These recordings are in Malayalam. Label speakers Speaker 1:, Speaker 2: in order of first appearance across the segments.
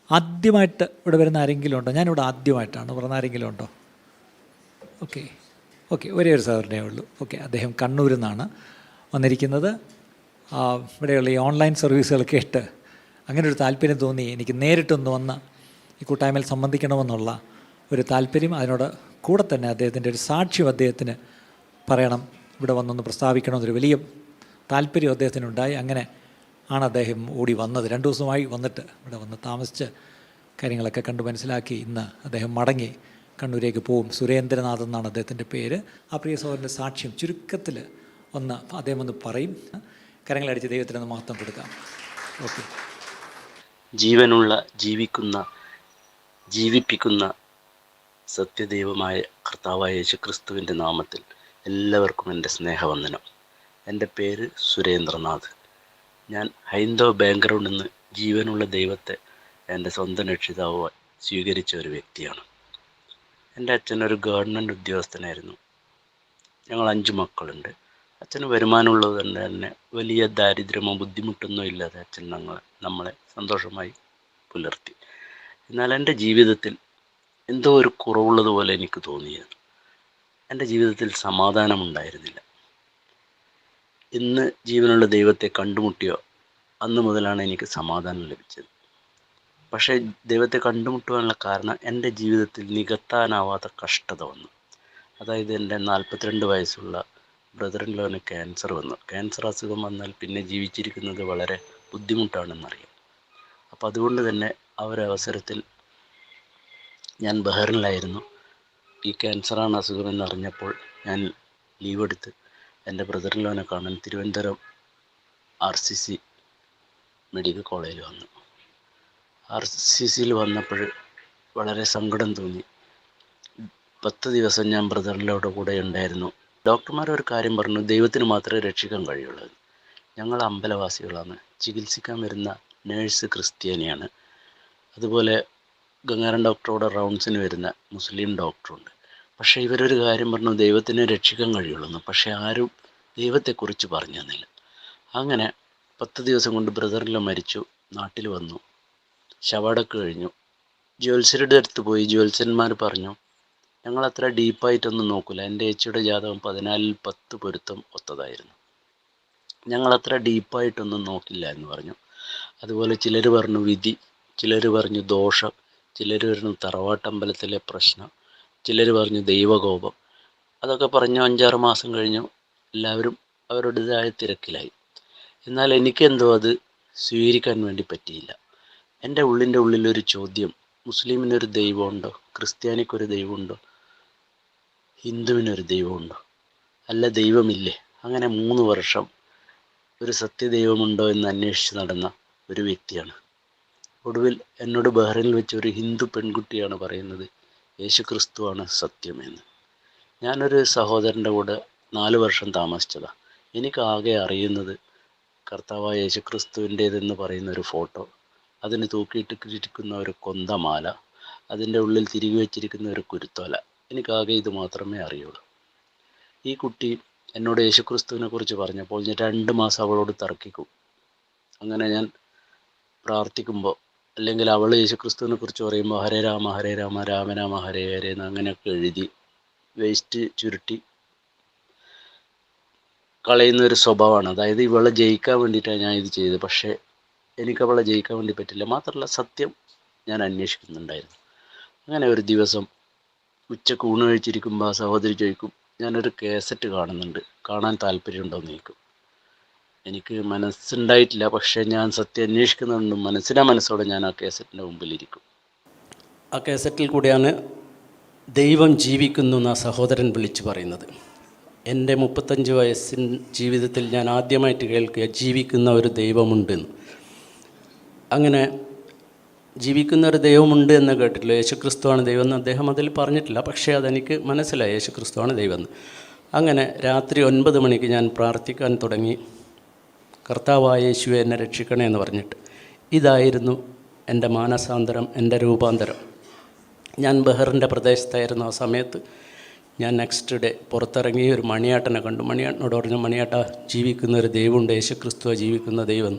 Speaker 1: ആദ്യമായിട്ട് ഇവിടെ വരുന്ന ആരെങ്കിലും ഉണ്ടോ? ഞാനിവിടെ ആദ്യമായിട്ടാണ്. പറഞ്ഞ ആരെങ്കിലും ഉണ്ടോ? ഓക്കെ ഓക്കെ, ഒരേ ഒരു സഹോദരനേ ഉള്ളൂ. ഓക്കെ, അദ്ദേഹം കണ്ണൂരിൽ നിന്നാണ് വന്നിരിക്കുന്നത്. ഇവിടെയുള്ള ഈ ഓൺലൈൻ സർവീസുകളൊക്കെ ഇട്ട് അങ്ങനെ ഒരു താല്പര്യം തോന്നി. എനിക്ക് നേരിട്ടൊന്ന് വന്ന് ഈ കൂട്ടായ്മയിൽ സംബന്ധിക്കണമെന്നുള്ള ഒരു താല്പര്യം, അതിനോട് കൂടെ തന്നെ അദ്ദേഹത്തിൻ്റെ ഒരു സാക്ഷ്യം അദ്ദേഹത്തിന് പറയണം, ഇവിടെ വന്നൊന്ന് പ്രസ്താവിക്കണമെന്നൊരു വലിയ താല്പര്യം അദ്ദേഹത്തിനുണ്ടായി. അങ്ങനെ ആണ് അദ്ദേഹം ഓടി വന്നത്. 2 ദിവസമായി വന്നിട്ട് ഇവിടെ വന്ന് താമസിച്ച് കാര്യങ്ങളൊക്കെ കണ്ടു മനസ്സിലാക്കി ഇന്ന് അദ്ദേഹം മടങ്ങി കണ്ണൂരേക്ക് പോകും. സുരേന്ദ്രനാഥ് എന്നാണ് അദ്ദേഹത്തിൻ്റെ പേര്. ആ പ്രിയ സഹോദരൻ്റെ സാക്ഷ്യം ചുരുക്കത്തിൽ അദ്ദേഹം ഒന്ന് പറയും. കരങ്ങളടിച്ച് ദൈവത്തിനൊന്ന് മഹത്വം കൊടുക്കാം. ഓക്കെ.
Speaker 2: ജീവനുള്ള, ജീവിപ്പിക്കുന്ന സത്യദൈവമായ കർത്താവായ യേശുക്രിസ്തുവിൻ്റെ നാമത്തിൽ എല്ലാവർക്കും എൻ്റെ സ്നേഹവന്ദനം. എൻ്റെ പേര് സുരേന്ദ്രനാഥ്. ഞാൻ ഹൈന്ദവ ബാക്ക്ഗ്രൗണ്ടിൽ നിന്ന് ജീവനുള്ള ദൈവത്തെ എൻ്റെ സ്വന്തം രക്ഷിതാവായി സ്വീകരിച്ച ഒരു വ്യക്തിയാണ്. എൻ്റെ അച്ഛനൊരു ഗവൺമെൻറ് ഉദ്യോഗസ്ഥനായിരുന്നു. ഞങ്ങൾ 5 മക്കളുണ്ട്. അച്ഛന് വരുമാനമുള്ളത് കൊണ്ട് തന്നെ വലിയ ദാരിദ്ര്യമോ ബുദ്ധിമുട്ടൊന്നും ഇല്ലാതെ അച്ഛൻ നമ്മളെ സന്തോഷമായി പുലർത്തി. എന്നാൽ എൻ്റെ ജീവിതത്തിൽ എന്തോ ഒരു കുറവുള്ളതുപോലെ എനിക്ക് തോന്നിയത്. എൻ്റെ ജീവിതത്തിൽ സമാധാനമുണ്ടായിരുന്നില്ല. ഇന്ന് ജീവനുള്ള ദൈവത്തെ കണ്ടുമുട്ടിയോ അന്ന് മുതലാണ് എനിക്ക് സമാധാനം ലഭിച്ചത്. പക്ഷേ ദൈവത്തെ കണ്ടുമുട്ടുവാനുള്ള കാരണം എൻ്റെ ജീവിതത്തിൽ നികത്താനാവാത്ത കഷ്ടത വന്നു. അതായത് എൻ്റെ 42 വയസ്സുള്ള ബ്രദറിന് ക്യാൻസർ വന്നു. ക്യാൻസർ അസുഖം വന്നാൽ പിന്നെ ജീവിച്ചിരിക്കുന്നത് വളരെ ബുദ്ധിമുട്ടാണെന്നറിയാം. അപ്പോൾ അതുകൊണ്ട് തന്നെ ആ ഒരു അവസരത്തിൽ ഞാൻ ബഹറിനിലായിരുന്നു. ഈ ക്യാൻസറാണ് അസുഖമെന്ന് അറിഞ്ഞപ്പോൾ ഞാൻ ലീവ് എടുത്ത് എൻ്റെ ബ്രദറിനെ കാണാൻ തിരുവനന്തപുരം RCC മെഡിക്കൽ കോളേജിൽ വന്നു. RCCയിൽ വന്നപ്പോൾ വളരെ സങ്കടം തോന്നി. 10 ദിവസം ഞാൻ ബ്രദറിൻ്റെ കൂടെ ഉണ്ടായിരുന്നു. ഡോക്ടർമാർ ഒരു കാര്യം പറഞ്ഞു, ദൈവത്തിന് മാത്രമേ രക്ഷിക്കാൻ കഴിയുള്ളൂ. ഞങ്ങൾ അമ്പലവാസികളാണ്. ചികിത്സിക്കാൻ വരുന്ന നേഴ്സ് ക്രിസ്ത്യാനിയാണ്. അതുപോലെ ഗംഗാരൻ ഡോക്ടറോടെ റൗണ്ട്സിന് വരുന്ന മുസ്ലിം ഡോക്ടറുണ്ട്. പക്ഷേ ഇവരൊരു കാര്യം പറഞ്ഞു, ദൈവത്തിനെ രക്ഷിക്കാൻ കഴിയുള്ളൂ. പക്ഷേ ആരും ദൈവത്തെക്കുറിച്ച് പറഞ്ഞു തന്നില്ല. അങ്ങനെ 10 ദിവസം കൊണ്ട് ബ്രദറിൽ മരിച്ചു. നാട്ടിൽ വന്നു, ശവടക്ക് കഴിഞ്ഞു. ജ്യോത്സ്യരുടെ അടുത്ത് പോയി. ജ്യോത്സ്യന്മാർ പറഞ്ഞു, ഞങ്ങൾ അത്ര ഡീപ്പായിട്ടൊന്നും നോക്കില്ല. എൻ്റെ ചേച്ചിയുടെ ജാതകം 14-ൽ 10 പൊരുത്തം ഒത്തതായിരുന്നു. ഞങ്ങളത്ര ഡീപ്പായിട്ടൊന്നും നോക്കില്ല എന്ന് പറഞ്ഞു. അതുപോലെ ചിലർ പറഞ്ഞു വിധി, ചിലർ പറഞ്ഞു ദോഷം, ചിലർ പറഞ്ഞു തറവാട്ടമ്പലത്തിലെ പ്രശ്നം, ചിലർ പറഞ്ഞു ദൈവകോപം. അതൊക്കെ പറഞ്ഞു 5-6 മാസം കഴിഞ്ഞു. എല്ലാവരും അവരുടേതായ തിരക്കിലായി. എന്നാൽ എനിക്കെന്തോ അത് സ്വീകരിക്കാൻ വേണ്ടി പറ്റിയില്ല. എൻ്റെ ഉള്ളിലൊരു ചോദ്യം, മുസ്ലിമിനൊരു ദൈവമുണ്ടോ? ക്രിസ്ത്യാനിക്കൊരു ദൈവമുണ്ടോ? ഹിന്ദുവിനൊരു ദൈവമുണ്ടോ? അല്ല, ദൈവമില്ലേ? അങ്ങനെ 3 വർഷം ഒരു സത്യദൈവമുണ്ടോ എന്ന് അന്വേഷിച്ച് നടന്ന ഒരു വ്യക്തിയാണ്. ഒടുവിൽ എന്നോട് ബഹ്റൈനിൽ വെച്ച് ഒരു ഹിന്ദു പെൺകുട്ടിയാണ് പറയുന്നത്, യേശുക്രിസ്തുവാണ് സത്യമെന്ന്. ഞാനൊരു സഹോദരൻ്റെ കൂടെ 4 വർഷം താമസിച്ചതാണ്. എനിക്ക് ആകെ അറിയുന്നത് കർത്താവായ യേശുക്രിസ്തുവിൻ്റേതെന്ന് പറയുന്ന ഒരു ഫോട്ടോ, അതിന് തൂക്കിയിട്ടിരിക്കുന്ന ഒരു കൊന്തമാല, അതിൻ്റെ ഉള്ളിൽ തിരികെ വെച്ചിരിക്കുന്ന ഒരു കുരുത്തോല. എനിക്കാകെ ഇത് മാത്രമേ അറിയുള്ളൂ. ഈ കുട്ടി എന്നോട് യേശുക്രിസ്തുവിനെ കുറിച്ച് പറഞ്ഞപ്പോൾ ഞാൻ 2 മാസം അവളോട് തർക്കിക്കും. അങ്ങനെ ഞാൻ പ്രാർത്ഥിക്കുമ്പോൾ, അല്ലെങ്കിൽ അവൾ യേശുക്രിസ്തുവിനെ കുറിച്ച് പറയുമ്പോൾ ഹരേ രാമ ഹരേ രാമ രാമ രാമ ഹരേ ഹരേ എന്ന് അങ്ങനെയൊക്കെ എഴുതി വേസ്റ്റ് ചുരുട്ടി കളയുന്ന ഒരു സ്വഭാവമാണ്. അതായത് ഇവളെ ജയിക്കാൻ വേണ്ടിയിട്ടാണ് ഞാൻ ഇത് ചെയ്തത്. പക്ഷേ എനിക്കവളെ ജയിക്കാൻ വേണ്ടി പറ്റില്ല. മാത്രമല്ല സത്യം ഞാൻ അന്വേഷിക്കുന്നുണ്ടായിരുന്നു. അങ്ങനെ ഒരു ദിവസം ഉച്ചക്ക് ഊണ് കഴിച്ചിരിക്കുമ്പോൾ ആ സഹോദരി ചോദിക്കും, ഞാനൊരു കേസറ്റ് കാണുന്നുണ്ട്, കാണാൻ താല്പര്യമുണ്ടോയെന്ന് ചോദിക്കും. എനിക്ക് മനസ്സുണ്ടായിട്ടില്ല. പക്ഷേ ഞാൻ സത്യം അന്വേഷിക്കുന്നുണ്ട്. മനസ്സോടെ ഞാൻ ആ കേസറ്റിൻ്റെ മുമ്പിലിരിക്കും.
Speaker 3: ആ കേസറ്റിൽ കൂടിയാണ് ദൈവം ജീവിക്കുന്നു എന്ന് ആ സഹോദരൻ വിളിച്ചു പറയുന്നത്. എൻ്റെ 35 വയസ്സിൻ ജീവിതത്തിൽ ഞാൻ ആദ്യമായിട്ട് കേൾക്കുക ജീവിക്കുന്ന ഒരു ദൈവമുണ്ടെന്ന്. അങ്ങനെ ജീവിക്കുന്ന ഒരു ദൈവമുണ്ട് എന്ന് കേട്ടിട്ടില്ല. യേശുക്രിസ്തുവാണ് ദൈവം എന്ന് അദ്ദേഹം അതിൽ പറഞ്ഞിട്ടില്ല. പക്ഷേ അതെനിക്ക് മനസ്സിലായി, യേശുക്രിസ്തുവാണ് ദൈവം എന്ന്. അങ്ങനെ രാത്രി 9 മണിക്ക് ഞാൻ പ്രാർത്ഥിക്കാൻ തുടങ്ങി, കർത്താവായ യേശുവെ എന്നെ രക്ഷിക്കണേ എന്ന് പറഞ്ഞിട്ട്. ഇതായിരുന്നു എൻ്റെ മാനസാന്തരം, എൻ്റെ രൂപാന്തരം. ഞാൻ ബഹറിൻ്റെ പ്രദേശത്തായിരുന്നു ആ സമയത്ത്. ഞാൻ നെക്സ്റ്റ് ഡേ പുറത്തിറങ്ങി ഒരു മണിയാട്ടനെ കണ്ടു. മണിയാട്ടനോട് പറഞ്ഞു, മണിയാട്ട ജീവിക്കുന്ന ഒരു ദൈവമുണ്ട്, യേശുക്രിസ്തുവ ജീവിക്കുന്ന ദൈവം.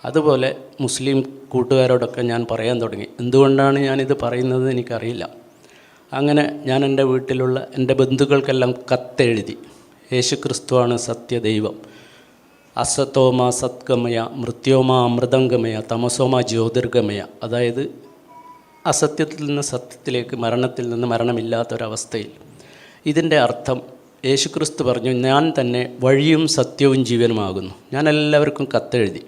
Speaker 3: അതുപോലെ മുസ്ലിം കൂട്ടുകാരോടൊക്കെ ഞാൻ പറയാൻ തുടങ്ങി. എന്തുകൊണ്ടാണ് ഞാനിത് പറയുന്നത് എനിക്കറിയില്ല. അങ്ങനെ ഞാൻ എൻ്റെ വീട്ടിലുള്ള എൻ്റെ ബന്ധുക്കൾക്കെല്ലാം കത്തെഴുതി, യേശുക്രിസ്തുവാണ് സത്യദൈവം, അസത്തോമ സത്ഗമയ, മൃത്യോമ അമൃതംഗമയ, തമസോമ ജ്യോതിർഗമയ, അതായത് അസത്യത്തിൽ നിന്ന് സത്യത്തിലേക്ക്, മരണത്തിൽ നിന്ന് മരണമില്ലാത്തൊരവസ്ഥയിൽ. ഇതിൻ്റെ അർത്ഥം യേശുക്രിസ്തു പറഞ്ഞു, ഞാൻ തന്നെ വഴിയും സത്യവും ജീവനുമാകുന്നു. ഞാൻ എല്ലാവർക്കും കത്തെഴുതി.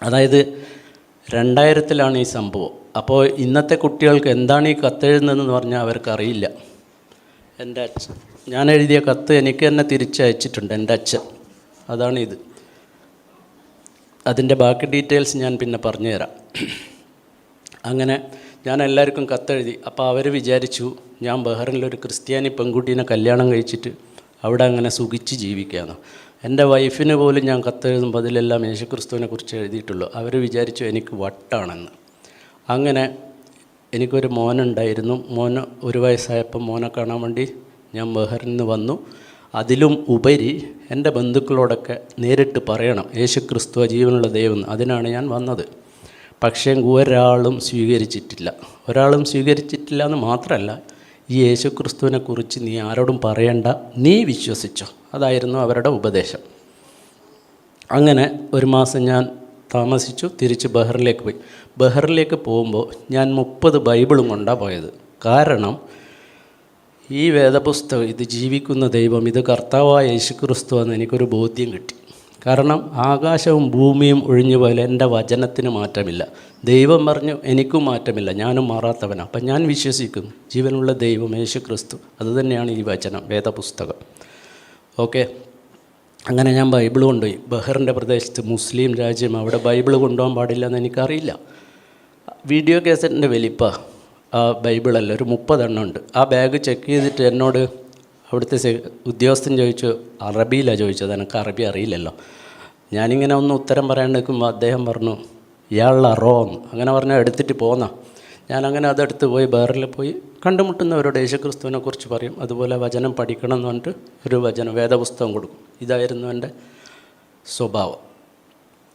Speaker 3: അതായത് 2000-ലാണ് ഈ സംഭവം. അപ്പോൾ ഇന്നത്തെ കുട്ടികൾക്ക് എന്താണ് ഈ കത്തെഴുതുന്നതെന്ന് പറഞ്ഞാൽ അവർക്കറിയില്ല. എൻ്റെ അച്ഛൻ, ഞാൻ എഴുതിയ കത്ത് എനിക്ക് തന്നെ തിരിച്ചയച്ചിട്ടുണ്ട് എൻ്റെ അച്ഛൻ. അതാണിത്. അതിൻ്റെ ബാക്കി ഡീറ്റെയിൽസ് ഞാൻ പിന്നെ പറഞ്ഞുതരാം. അങ്ങനെ ഞാൻ എല്ലാവർക്കും കത്തെഴുതി. അപ്പോൾ അവർ വിചാരിച്ചു ഞാൻ ബഹ്റിനിലൊരു ക്രിസ്ത്യാനി പെൺകുട്ടീനെ കല്യാണം കഴിച്ചിട്ട് അവിടെ അങ്ങനെ സുഖിച്ച് ജീവിക്കുകയാണ്. എൻ്റെ വൈഫിന് പോലും ഞാൻ കത്തെഴുതുമ്പോൾ അതിലെല്ലാം യേശുക്രിസ്തുവിനെ കുറിച്ച് എഴുതിയിട്ടുള്ളൂ. അവർ വിചാരിച്ചു എനിക്ക് വട്ടാണെന്ന്. അങ്ങനെ എനിക്കൊരു മോനുണ്ടായിരുന്നു. മോന് 1 വയസ്സായപ്പോൾ മോനെ കാണാൻ വേണ്ടി ഞാൻ ബഹ്റിനിൽ നിന്ന് വന്നു. അതിലും ഉപരി എൻ്റെ ബന്ധുക്കളോടൊക്കെ നേരിട്ട് പറയണം യേശുക്രിസ്തു ജീവനുള്ള ദൈവം. അതിനാണ് ഞാൻ വന്നത്. പക്ഷേ ഒരാളും സ്വീകരിച്ചിട്ടില്ല. ഒരാളും സ്വീകരിച്ചിട്ടില്ല എന്ന് മാത്രമല്ല, ഈ യേശുക്രിസ്തുവിനെ കുറിച്ച് നീ ആരോടും പറയണ്ട, നീ വിശ്വസിച്ചോ. അതായിരുന്നു അവരുടെ ഉപദേശം. അങ്ങനെ 1 മാസം ഞാൻ താമസിച്ചു. തിരിച്ച് ബഹ്റിലേക്ക് പോയി. ബഹ്റിലേക്ക് പോകുമ്പോൾ ഞാൻ 30 ബൈബിളും കൊണ്ടാണ് പോയത്. കാരണം ഈ വേദപുസ്തകം, ഇത് ജീവിക്കുന്ന ദൈവം, ഇത് കർത്താവായ യേശുക്രിസ്തു എന്ന് എനിക്കൊരു ബോധ്യം കിട്ടി. കാരണം ആകാശവും ഭൂമിയും ഒഴിഞ്ഞു പോലെ എൻ്റെ വചനത്തിന് മാറ്റമില്ല. ദൈവം പറഞ്ഞു എനിക്കും മാറ്റമില്ല, ഞാനും മാറാത്തവനാണ്. അപ്പം ഞാൻ വിശ്വസിക്കുന്നു ജീവനുള്ള ദൈവം യേശുക്രിസ്തു, അതുതന്നെയാണ് ഈ വചനം, വേദപുസ്തകം. ഓക്കെ. അങ്ങനെ ഞാൻ ബൈബിൾ കൊണ്ടുപോയി. ബഹ്റിൻ്റെ പ്രദേശത്ത് മുസ്ലിം രാജ്യം, അവിടെ ബൈബിൾ കൊണ്ടുപോകാൻ പാടില്ല എന്ന് എനിക്കറിയില്ല. വീഡിയോ കേസറ്റിൻ്റെ വലിപ്പം ആ ബൈബിളല്ല, ഒരു 30 എണ്ണം ഉണ്ട്. ആ ബാഗ് ചെക്ക് ചെയ്തിട്ട് എന്നോട് അവിടുത്തെ ഉദ്യോഗസ്ഥൻ ചോദിച്ചു, അറബിയിലാണ് ചോദിച്ചത്, എനിക്ക് അറബി അറിയില്ലല്ലോ. ഞാനിങ്ങനെ ഒന്ന് ഉത്തരം പറയാൻ നിൽക്കുമ്പോൾ അദ്ദേഹം പറഞ്ഞു ഇയാൾ അറോന്ന്. അങ്ങനെ പറഞ്ഞാൽ എടുത്തിട്ട് പോന്നാ. ഞാനങ്ങനെ അതെടുത്ത് പോയി ബഹ്റിൽ പോയി കണ്ടുമുട്ടുന്നവരോട് യേശുക്രിസ്തുവിനെ കുറിച്ച് പറയും. അതുപോലെ വചനം പഠിക്കണം എന്ന് പറഞ്ഞിട്ട് ഒരു വേദപുസ്തകം കൊടുക്കും. ഇതായിരുന്നു എൻ്റെ സ്വഭാവം.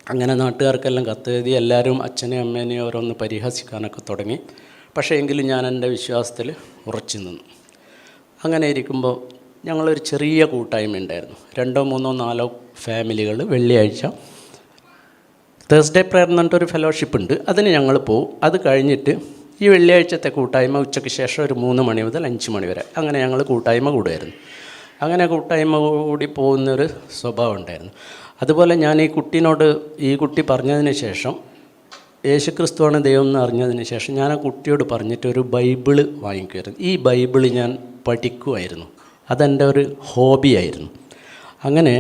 Speaker 3: അങ്ങനെ നാട്ടുകാർക്കെല്ലാം കത്തെഴുതി. എല്ലാവരും അച്ഛനെയും അമ്മേനെയും ഓരോന്ന് പരിഹസിക്കാനൊക്കെ തുടങ്ങി. പക്ഷേ എങ്കിലും ഞാൻ എൻ്റെ വിശ്വാസത്തിൽ ഉറച്ചു നിന്നു. അങ്ങനെ ഇരിക്കുമ്പോൾ ഞങ്ങളൊരു ചെറിയ കൂട്ടായ്മ ഉണ്ടായിരുന്നു. 2, 3, 4 ഫാമിലികൾ വെള്ളിയാഴ്ച തേഴ്സ്ഡേ പ്രയർ എന്ന് പറഞ്ഞിട്ടൊരു ഫെലോഷിപ്പ് ഉണ്ട്. അതിന് ഞങ്ങൾ പോവും. അത് കഴിഞ്ഞിട്ട് ഈ വെള്ളിയാഴ്ചത്തെ കൂട്ടായ്മ ഉച്ചയ്ക്ക് ശേഷം ഒരു 3 മണി മുതൽ 5 മണി വരെ അങ്ങനെ ഞങ്ങൾ കൂട്ടായ്മ കൂടുമായിരുന്നു. അങ്ങനെ കൂട്ടായ്മ കൂടി പോകുന്നൊരു സ്വഭാവം ഉണ്ടായിരുന്നു. അതുപോലെ ഞാൻ ഈ കുട്ടി പറഞ്ഞതിന് ശേഷം, യേശുക്രിസ്തുവാണ് ദൈവം എന്ന് അറിഞ്ഞതിന് ശേഷം, ഞാൻ ആ കുട്ടിയോട് പറഞ്ഞിട്ട് ഒരു ബൈബിള് വാങ്ങിക്കുമായിരുന്നു. ഈ ബൈബിള് ഞാൻ പഠിക്കുമായിരുന്നു. അതെൻ്റെ ഒരു ഹോബിയായിരുന്നു. അങ്ങനെ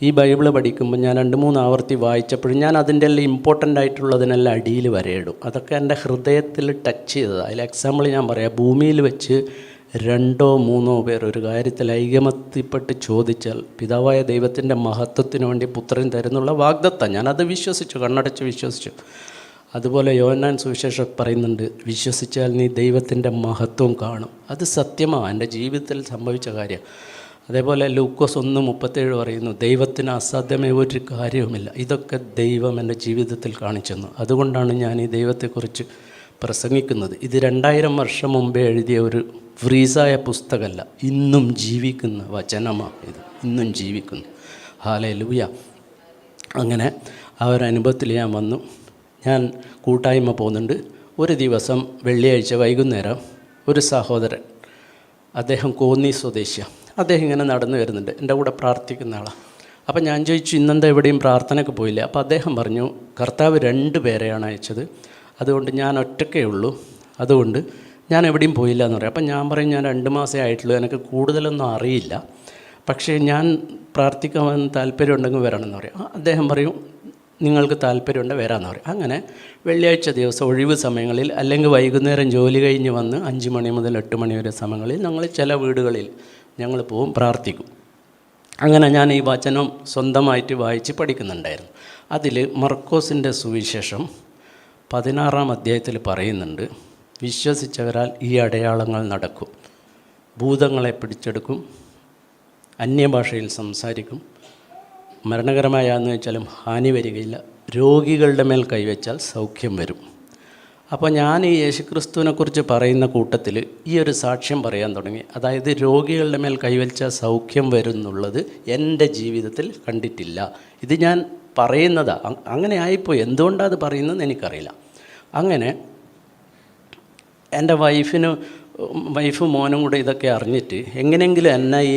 Speaker 3: ഈ ബൈബിള് പഠിക്കുമ്പോൾ ഞാൻ 2-3 ആവർത്തി വായിച്ചപ്പോഴും ഞാൻ അതിൻ്റെ എല്ലാം ഇമ്പോർട്ടൻ്റ് ആയിട്ടുള്ളതിനെല്ലാം അടിയിൽ വരയിടും. അതൊക്കെ എൻ്റെ ഹൃദയത്തിൽ ടച്ച് ചെയ്തതാണ്. അതിൽ എക്സാമ്പിൾ ഞാൻ പറയാം. ഭൂമിയിൽ വെച്ച് 2-3 പേർ ഒരു കാര്യത്തിൽ ഐകമത്യപ്പെട്ട് ചോദിച്ചാൽ പിതാവായ ദൈവത്തിൻ്റെ മഹത്വത്തിന് വേണ്ടി പുത്രൻ തരുന്നുള്ള വാഗ്ദത്തം, ഞാനത് വിശ്വസിച്ചു, കണ്ണടച്ച് വിശ്വസിച്ചു. അതുപോലെ യോഹന്നാൻ സുവിശേഷം പറയുന്നുണ്ട്, വിശ്വസിച്ചാൽ നീ ദൈവത്തിൻ്റെ മഹത്വം കാണും. അത് സത്യമാണ്, എൻ്റെ ജീവിതത്തിൽ സംഭവിച്ച കാര്യം. അതേപോലെ ലൂക്കോസ് 1:37 പറയുന്നു, ദൈവത്തിന് അസാധ്യമായ ഒരു കാര്യവുമില്ല. ഇതൊക്കെ ദൈവം എൻ്റെ ജീവിതത്തിൽ കാണിച്ചെന്നു. അതുകൊണ്ടാണ് ഞാൻ ഈ ദൈവത്തെക്കുറിച്ച് പ്രസംഗിക്കുന്നത്. ഇത് 2000 വർഷം മുമ്പേ എഴുതിയ ഒരു ഫ്രീസായ പുസ്തകമല്ല, ഇന്നും ജീവിക്കുന്ന വചനമാണ്. ഇത് ഇന്നും ജീവിക്കുന്നു. ഹല്ലേലൂയ. അങ്ങനെ ആ ഒരു അനുഭവത്തിൽ ഞാൻ വന്നു. ഞാൻ കൂട്ടായ്മ പോകുന്നുണ്ട്. ഒരു ദിവസം വെള്ളിയാഴ്ച വൈകുന്നേരം ഒരു സഹോദരൻ, അദ്ദേഹം കോന്നി സ്വദേശിയാണ്, അദ്ദേഹം ഇങ്ങനെ നടന്നു വരുന്നുണ്ട്, എൻ്റെ കൂടെ പ്രാർത്ഥിക്കുന്ന ആളാണ്. അപ്പം ഞാൻ ചോദിച്ചു, ഇന്നെന്താ എവിടെയും പ്രാർത്ഥനയ്ക്ക് പോയില്ല? അപ്പോൾ അദ്ദേഹം പറഞ്ഞു, കർത്താവ് 2 പേരെയാണ് അയച്ചത്, അതുകൊണ്ട് ഞാൻ ഒറ്റയ്ക്കേ ഉള്ളൂ, അതുകൊണ്ട് ഞാൻ എവിടെയും പോയില്ല എന്ന് പറയും. അപ്പം ഞാൻ പറയും, ഞാൻ 2 മാസമേ ആയിട്ടുള്ളൂ, എനിക്ക് കൂടുതലൊന്നും അറിയില്ല, പക്ഷേ ഞാൻ പ്രാർത്ഥിക്കാൻ താല്പര്യമുണ്ടെങ്കിൽ വരണമെന്ന് പറയും. അദ്ദേഹം പറയും, നിങ്ങൾക്ക് താല്പര്യമുണ്ട് വരാമെന്ന് പറയും. അങ്ങനെ വെള്ളിയാഴ്ച ദിവസം ഒഴിവ് സമയങ്ങളിൽ അല്ലെങ്കിൽ വൈകുന്നേരം ജോലി കഴിഞ്ഞ് വന്ന് 5 മണി മുതൽ 8 മണി വരെ സമയങ്ങളിൽ ഞങ്ങൾ ചില വീടുകളിൽ ഞങ്ങൾ പോവും, പ്രാർത്ഥിക്കും. അങ്ങനെ ഞാൻ ഈ വചനം സ്വന്തമായിട്ട് വായിച്ച് പഠിക്കുന്നുണ്ടായിരുന്നു. അതിൽ മർക്കോസിൻ്റെ സുവിശേഷം 16-ാം അധ്യായത്തിൽ പറയുന്നുണ്ട്, വിശ്വസിച്ചവരാൽ ഈ അടയാളങ്ങൾ നടക്കും, ഭൂതങ്ങളെ പിടിച്ചെടുക്കും, അന്യഭാഷയിൽ സംസാരിക്കും, മരണകരമായെന്ന് വെച്ചാലും ഹാനി വരികയില്ല, രോഗികളുടെ മേൽ കൈവച്ചാൽ സൗഖ്യം വരും. അപ്പോൾ ഞാൻ ഈ യേശുക്രിസ്തുവിനെക്കുറിച്ച് പറയുന്ന കൂട്ടത്തിൽ ഈ ഒരു സാക്ഷ്യം പറയാൻ തുടങ്ങി. അതായത് രോഗികളുടെ മേൽ കൈവച്ചാൽ സൗഖ്യം വരും എന്നുള്ളത് എൻ്റെ ജീവിതത്തിൽ കണ്ടിട്ടില്ല. ഇത് ഞാൻ പറയുന്നതാണ്, അങ്ങനെ ആയിപ്പോയി. എന്തുകൊണ്ടാണ് അത് പറയുന്നതെന്ന് എനിക്കറിയില്ല. അങ്ങനെ എൻ്റെ വൈഫും മോനും കൂടെ ഇതൊക്കെ അറിഞ്ഞിട്ട് എങ്ങനെയെങ്കിലും എന്നെ ഈ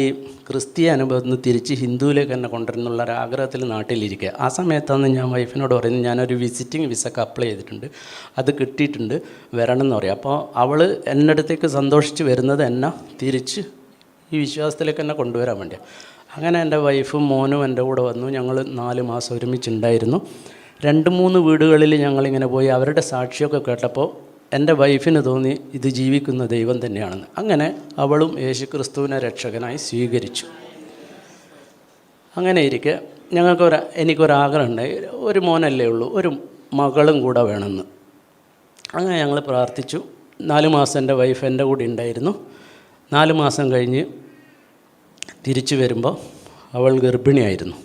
Speaker 3: ക്രിസ്തീയ അനുഭവത്തിൽ നിന്ന് തിരിച്ച് ഹിന്ദുവിലേക്ക് എന്നെ കൊണ്ടുവരുന്നുള്ള ഒരു ആഗ്രഹത്തിൽ നാട്ടിലിരിക്കുക. ആ സമയത്താണ് ഞാൻ വൈഫിനോട് പറയുന്നത്, ഞാനൊരു വിസിറ്റിംഗ് വിസക്ക് അപ്ലൈ ചെയ്തിട്ടുണ്ട്, അത് കിട്ടിയിട്ടുണ്ട്, വരണം എന്ന് പറയും. അപ്പോൾ അവൾ എൻ്റെ അടുത്തേക്ക് സന്തോഷിച്ച് വരുന്നത് എന്നെ തിരിച്ച് ഈ വിശ്വാസത്തിലേക്ക് എന്നെ കൊണ്ടുവരാൻ വേണ്ടിയാണ്. അങ്ങനെ എൻ്റെ വൈഫും മോനും എൻ്റെ കൂടെ വന്നു. ഞങ്ങൾ 4 മാസം ഒരുമിച്ചുണ്ടായിരുന്നു. 2-3 വീടുകളിൽ ഞങ്ങളിങ്ങനെ പോയി. അവരുടെ സാക്ഷിയൊക്കെ കേട്ടപ്പോൾ എൻ്റെ വൈഫിന് തോന്നി ഇത് ജീവിക്കുന്ന ദൈവം തന്നെയാണെന്ന്. അങ്ങനെ അവളും യേശുക്രിസ്തുവിനെ രക്ഷകനായി സ്വീകരിച്ചു. അങ്ങനെ ഇരിക്കെ എനിക്കൊരാഗ്രഹമുണ്ടായി, ഒരു മോനല്ലേ ഉള്ളൂ, ഒരു മകളും കൂടെ വേണമെന്ന്. അങ്ങനെ ഞങ്ങൾ പ്രാർത്ഥിച്ചു. 4 മാസം എൻ്റെ വൈഫ് എൻ്റെ കൂടെ ഉണ്ടായിരുന്നു. 4 മാസം കഴിഞ്ഞ് തിരിച്ചു വരുമ്പോൾ അവൾ ഗർഭിണിയായിരുന്നു.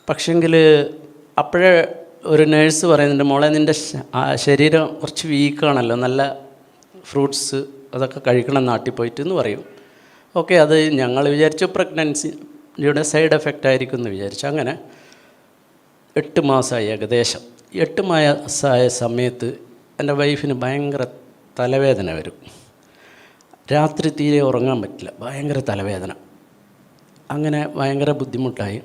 Speaker 3: പക്ഷെങ്കിൽ അപ്പോഴേ ഒരു നേഴ്സ് പറയുന്നുണ്ട്, മോളെ നിൻ്റെ ശരീരം കുറച്ച് വീക്കാണല്ലോ, നല്ല ഫ്രൂട്ട്സ് അതൊക്കെ കഴിക്കണം നാട്ടിൽ പോയിട്ട് എന്ന് പറയും. ഓക്കെ, അത് ഞങ്ങൾ വിചാരിച്ചു പ്രഗ്നൻസിയുടെ സൈഡ് എഫക്റ്റ് ആയിരിക്കും എന്ന് വിചാരിച്ചു. അങ്ങനെ 8 മാസമായി ഏകദേശം. 8 മാസമായ സമയത്ത് എൻ്റെ വൈഫിന് ഭയങ്കര തലവേദന വരും. രാത്രി തീരെ ഉറങ്ങാൻ പറ്റില്ല, ഭയങ്കര തലവേദന. അങ്ങനെ ഭയങ്കര ബുദ്ധിമുട്ടായി.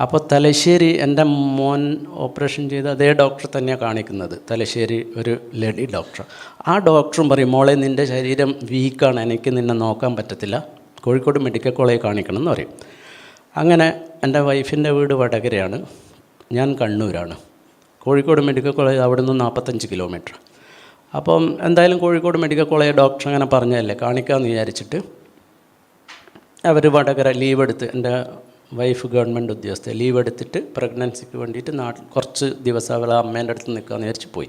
Speaker 3: അപ്പോൾ തലശ്ശേരി എൻ്റെ മോൻ ഓപ്പറേഷൻ ചെയ്ത് അതേ ഡോക്ടർ തന്നെയാണ് കാണിക്കുന്നത്, തലശ്ശേരി ഒരു ലേഡി ഡോക്ടർ. ആ ഡോക്ടറും പറയും, മോളെ നിൻ്റെ ശരീരം വീക്കാണ്, എനിക്ക് നിന്നെ നോക്കാൻ പറ്റത്തില്ല, കോഴിക്കോട് മെഡിക്കൽ കോളേജ് കാണിക്കണം എന്ന് പറയും. അങ്ങനെ എൻ്റെ വൈഫിൻ്റെ വീട് വടകരയാണ്, ഞാൻ കണ്ണൂരാണ്. കോഴിക്കോട് മെഡിക്കൽ കോളേജ് അവിടെ നിന്ന് 45 കിലോമീറ്റർ. അപ്പം എന്തായാലും കോഴിക്കോട് മെഡിക്കൽ കോളേജ് ഡോക്ടർ അങ്ങനെ പറഞ്ഞതല്ലേ കാണിക്കാമെന്ന് വിചാരിച്ചിട്ട് അവർ വടകര ലീവ് എടുത്ത്, എൻ്റെ വൈഫ് ഗവൺമെൻറ് ഉദ്യോഗസ്ഥ, ലീവ് എടുത്തിട്ട് പ്രഗ്നൻസിക്ക് വേണ്ടിയിട്ട് കുറച്ച് ദിവസം അവൾ അമ്മേൻ്റെ അടുത്ത് നിൽക്കാമെന്ന് വിചാരിച്ച് പോയി.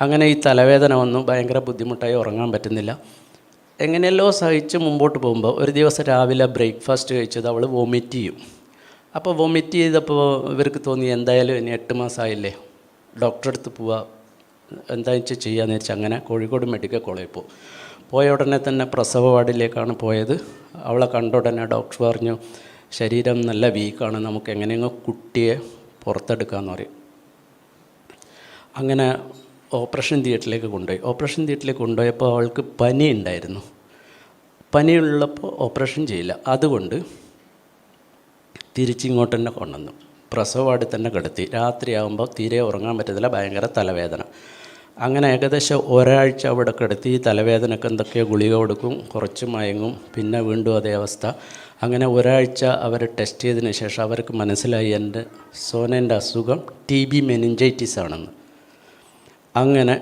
Speaker 3: അങ്ങനെ ഈ തലവേദന വന്നു, ഭയങ്കര ബുദ്ധിമുട്ടായി, ഉറങ്ങാൻ പറ്റുന്നില്ല. എങ്ങനെയല്ലോ സഹിച്ച് മുമ്പോട്ട് പോകുമ്പോൾ ഒരു ദിവസം രാവിലെ ബ്രേക്ക്ഫാസ്റ്റ് കഴിച്ചത് അവൾ വോമിറ്റ് ചെയ്യും. അപ്പോൾ വോമിറ്റ് ചെയ്തപ്പോൾ ഇവർക്ക് തോന്നി എന്തായാലും ഇനി 8 മാസമായില്ലേ, ഡോക്ടറെ അടുത്ത് പോവുക, എന്താ വെച്ചാൽ ചെയ്യാമെന്ന് വെച്ചാൽ അങ്ങനെ കോഴിക്കോട് മെഡിക്കൽ കോളേജിൽ പോയ ഉടനെ തന്നെ പ്രസവ വാർഡിലേക്കാണ് പോയത്. അവളെ കണ്ട ഉടനെ ഡോക്ടർ പറഞ്ഞു, ശരീരം നല്ല വീക്കാണ്, നമുക്ക് എങ്ങനെയെങ്കിലും കുട്ടിയെ പുറത്തെടുക്കാമെന്ന് പറയും. അങ്ങനെ ഓപ്പറേഷൻ തിയേറ്ററിലേക്ക് കൊണ്ടുപോയി. ഓപ്പറേഷൻ തിയേറ്ററിലേക്ക് കൊണ്ടുപോയപ്പോൾ അവൾക്ക് പനി ഉണ്ടായിരുന്നു. പനിയുള്ളപ്പോൾ ഓപ്പറേഷൻ ചെയ്യില്ല, അതുകൊണ്ട് തിരിച്ചിങ്ങോട്ട് തന്നെ കൊണ്ടുവന്നു. പ്രസവ വാർഡിൽ തന്നെ കിടത്തി. രാത്രിയാകുമ്പോൾ തീരെ ഉറങ്ങാൻ പറ്റത്തില്ല, ഭയങ്കര തലവേദന. അങ്ങനെ ഏകദേശം ഒരാഴ്ച അവിടെ കിടത്തി. തലവേദനക്ക് എന്തൊക്കെയോ ഗുളിക കൊടുക്കും, കുറച്ച് മയങ്ങും, പിന്നെ വീണ്ടും അതേ അവസ്ഥ. അങ്ങനെ ഒരാഴ്ച അവർ ടെസ്റ്റ് ചെയ്തതിന് ശേഷം അവർക്ക് മനസ്സിലായി എൻ്റെ സോനേൻ്റെ അസുഖം TB മെനിഞ്ചൈറ്റിസ് ആണെന്ന്. അങ്ങനെ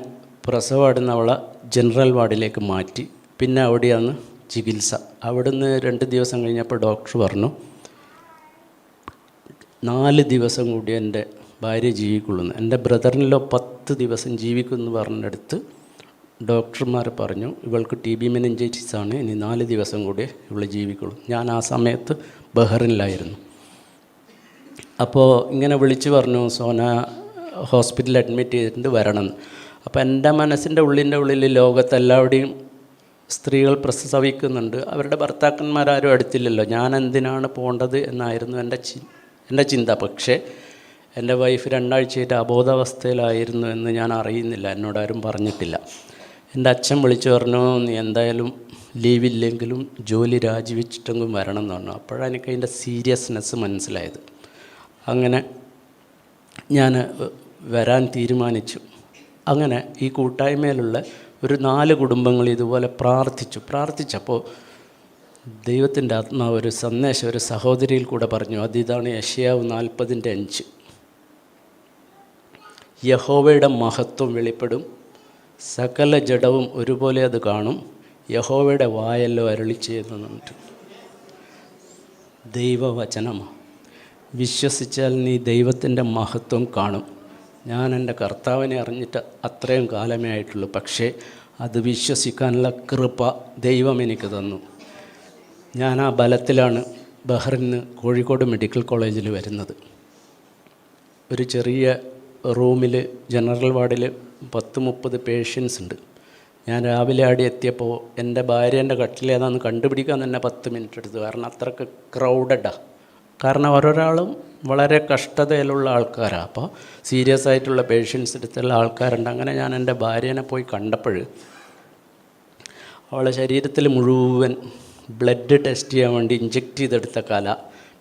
Speaker 3: പ്രസവ വാർഡിൽ നിന്ന് അവളെ ജനറൽ വാർഡിലേക്ക് മാറ്റി. പിന്നെ അവിടെയാണ് ചികിത്സ. അവിടുന്ന് 2 ദിവസം കഴിഞ്ഞപ്പോൾ ഡോക്ടർ പറഞ്ഞു, 4 ദിവസം കൂടി എൻ്റെ ഭാര്യ ജീവിക്കുള്ളൂ. എൻ്റെ ബ്രദറിനിലോ 10 ദിവസം ജീവിക്കുമെന്ന് പറഞ്ഞെടുത്ത് ഡോക്ടർമാർ പറഞ്ഞു, ഇവൾക്ക് TB മെനിഞ്ചൈറ്റിസ് ആണ്, ഇനി 4 ദിവസം കൂടി ഇവൾ ജീവിക്കുള്ളൂ. ഞാൻ ആ സമയത്ത് ബഹ്റിനിലായിരുന്നു. അപ്പോൾ ഇങ്ങനെ വിളിച്ച് പറഞ്ഞു, സോന ഹോസ്പിറ്റലിൽ അഡ്മിറ്റ് ചെയ്തിട്ടുണ്ട്, വരണം. അപ്പോൾ എൻ്റെ മനസ്സിൻ്റെ ഉള്ളിൽ ലോകത്തെല്ലാവരുടെയും സ്ത്രീകൾ പ്രസവിക്കുന്നുണ്ട്, അവരുടെ ഭർത്താക്കന്മാരാരും അടുത്തില്ലല്ലോ, ഞാൻ എന്തിനാണ് പോകേണ്ടത് എന്നായിരുന്നു എൻ്റെ ചിന്ത. പക്ഷേ എൻ്റെ വൈഫ് 2 ആഴ്ചയായിട്ട് അബോധാവസ്ഥയിലായിരുന്നു എന്ന് ഞാൻ അറിയുന്നില്ല, എന്നോടാരും പറഞ്ഞിട്ടില്ല. എൻ്റെ അച്ഛൻ വിളിച്ചു പറഞ്ഞു, നീ എന്തായാലും ലീവില്ലെങ്കിലും ജോലി രാജിവെച്ചിട്ടെങ്കിലും വരണം എന്ന് പറഞ്ഞു. അപ്പോഴാണ് എനിക്ക് അതിൻ്റെ സീരിയസ്നെസ് മനസ്സിലായത്. അങ്ങനെ ഞാൻ വരാൻ തീരുമാനിച്ചു. അങ്ങനെ ഈ കൂട്ടായ്മയിലുള്ള ഒരു 4 കുടുംബങ്ങൾ ഇതുപോലെ പ്രാർത്ഥിച്ചപ്പോൾ ദൈവത്തിൻ്റെ ആത്മാവ് ഒരു സന്ദേശം ഒരു സഹോദരിയിൽ കൂടെ പറഞ്ഞു. അതിതാണ് യെശയ്യാവ് 40:5. യഹോവയുടെ മഹത്വം വെളിപ്പെടും, സകല ജഡവും ഒരുപോലെ അത് കാണും, യഹോവയുടെ വായല്ലോ അരുളി ചെയ്യുന്നുണ്ട്. ദൈവവചനമാണ്. വിശ്വസിച്ചാൽ നീ ദൈവത്തിൻ്റെ മഹത്വം കാണും. ഞാൻ എൻ്റെ കർത്താവിനെ അറിഞ്ഞിട്ട് അത്രയും കാലമേ ആയിട്ടുള്ളൂ, പക്ഷേ അത് വിശ്വസിക്കാനുള്ള കൃപ ദൈവം എനിക്ക് തന്നു. ഞാൻ ആ ബലത്തിലാണ് ബഹ്റിന് കോഴിക്കോട് മെഡിക്കൽ കോളേജിൽ വരുന്നത്. ഒരു ചെറിയ റൂമിൽ ജനറൽ വാർഡിൽ 10-30 പേഷ്യൻസ് ഉണ്ട്. ഞാൻ രാവിലെ ആടി എത്തിയപ്പോൾ എൻ്റെ ഭാര്യേൻ്റെ കട്ടിലേതാന്ന് കണ്ടുപിടിക്കാൻ തന്നെ 10 മിനിറ്റ് എടുത്തു. കാരണം അത്രയ്ക്ക് ക്രൗഡഡാണ്. കാരണം ഓരോരാളും വളരെ കഷ്ടതയിലുള്ള ആൾക്കാരാണ്. അപ്പോൾ സീരിയസ് ആയിട്ടുള്ള പേഷ്യൻസ് എടുത്തുള്ള ആൾക്കാരുണ്ട്. അങ്ങനെ ഞാൻ എൻ്റെ ഭാര്യേനെ പോയി കണ്ടപ്പോൾ അവളെ ശരീരത്തിൽ മുഴുവൻ ബ്ലഡ് ടെസ്റ്റ് ചെയ്യാൻ വേണ്ടി ഇഞ്ചെക്റ്റ് ചെയ്തെടുത്ത കല,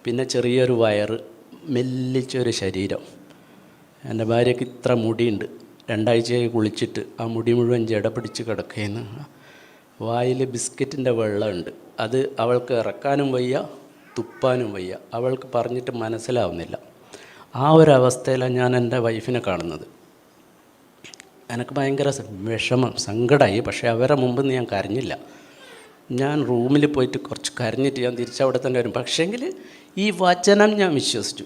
Speaker 3: പിന്നെ ചെറിയൊരു വയറ്, മെല്ലിച്ചൊരു ശരീരം. എൻ്റെ ഭാര്യയ്ക്ക് ഇത്ര മുടിയുണ്ട്. 2 ആഴ്ചയായി കുളിച്ചിട്ട് ആ മുടി മുഴുവൻ ജട പിടിച്ച് കിടക്കുകയെന്ന്. വായിൽ ബിസ്ക്കറ്റിൻ്റെ വെള്ളമുണ്ട്. അത് അവൾക്ക് ഇറക്കാനും വയ്യ, തുപ്പാനും വയ്യ. അവൾക്ക് പറഞ്ഞിട്ട് മനസ്സിലാവുന്നില്ല. ആ ഒരു അവസ്ഥയിലാണ് ഞാൻ എൻ്റെ വൈഫിനെ കാണുന്നത്. എനിക്ക് ഭയങ്കര വിഷമം, സങ്കടമായി. പക്ഷേ അവരെ മുമ്പ് ഞാൻ കരഞ്ഞില്ല. ഞാൻ റൂമിൽ പോയിട്ട് കുറച്ച് കരഞ്ഞിട്ട് ഞാൻ തിരിച്ചവിടെ തന്നെ വരും. പക്ഷേങ്കിൽ ഈ വചനം ഞാൻ വിശ്വസിച്ചു.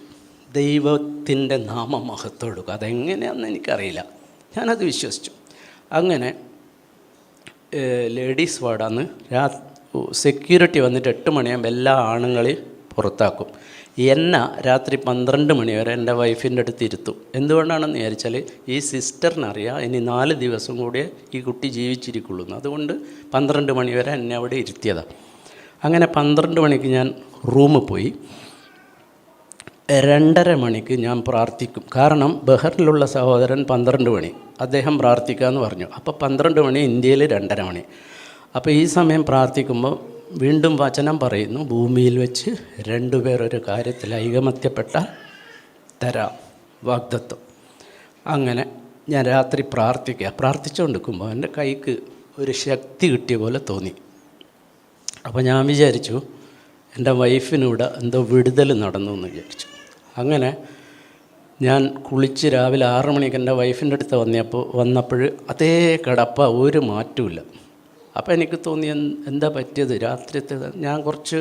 Speaker 3: ദൈവത്തിൻ്റെ നാമം മഹത്വം. അതെങ്ങനെയാണെന്ന് എനിക്കറിയില്ല, ഞാനത് വിശ്വസിച്ചു. അങ്ങനെ ലേഡീസ് വാർഡാന്ന് സെക്യൂരിറ്റി വന്നിട്ട് 8 മണിയാകുമ്പോൾ എല്ലാ ആണുങ്ങളെയും പുറത്താക്കും. എന്നെ രാത്രി 12 മണി വരെ എൻ്റെ വൈഫിൻ്റെ അടുത്ത് ഇരുത്തും. എന്തുകൊണ്ടാണെന്ന് വിചാരിച്ചാൽ ഈ സിസ്റ്ററിനറിയാം ഇനി 4 ദിവസം കൂടിയേ ഈ കുട്ടി ജീവിച്ചിരിക്കുള്ളൂ. അതുകൊണ്ട് 12 മണി വരെ എന്നെ അവിടെ ഇരുത്തിയതാണ്. അങ്ങനെ 12 മണിക്ക് ഞാൻ റൂമിൽ പോയി. 2:30 മണിക്ക് ഞാൻ പ്രാർത്ഥിക്കും. കാരണം ബഹറിലുള്ള സഹോദരൻ 12 മണി അദ്ദേഹം പ്രാർത്ഥിക്കാമെന്ന് പറഞ്ഞു. അപ്പോൾ 12 മണി, ഇന്ത്യയിൽ 2:30 മണി. അപ്പോൾ ഈ സമയം പ്രാർത്ഥിക്കുമ്പോൾ വീണ്ടും വചനം പറയുന്നു, ഭൂമിയിൽ വെച്ച് 2 പേർ ഒരു കാര്യത്തിൽ ഐകമത്യപ്പെട്ടാൽ തരാം വാഗ്ദത്തം. അങ്ങനെ ഞാൻ രാത്രി പ്രാർത്ഥിച്ചുകൊണ്ടിരിക്കുമ്പോൾ എൻ്റെ കൈക്ക് ഒരു ശക്തി കിട്ടിയ പോലെ തോന്നി. അപ്പോൾ ഞാൻ വിചാരിച്ചു എൻ്റെ വൈഫിനൂടെ എന്തോ വിടുതൽ നടന്നു എന്ന് വിചാരിച്ചു. അങ്ങനെ ഞാൻ കുളിച്ച് രാവിലെ 6 മണിക്ക് എൻ്റെ വൈഫിൻ്റെ അടുത്ത് വന്നപ്പോൾ അതേ കിടപ്പ, ഒരു മാറ്റമില്ല. അപ്പോൾ എനിക്ക് തോന്നി എന്താ പറ്റിയത്, രാത്രിത്തെ ഞാൻ കുറച്ച്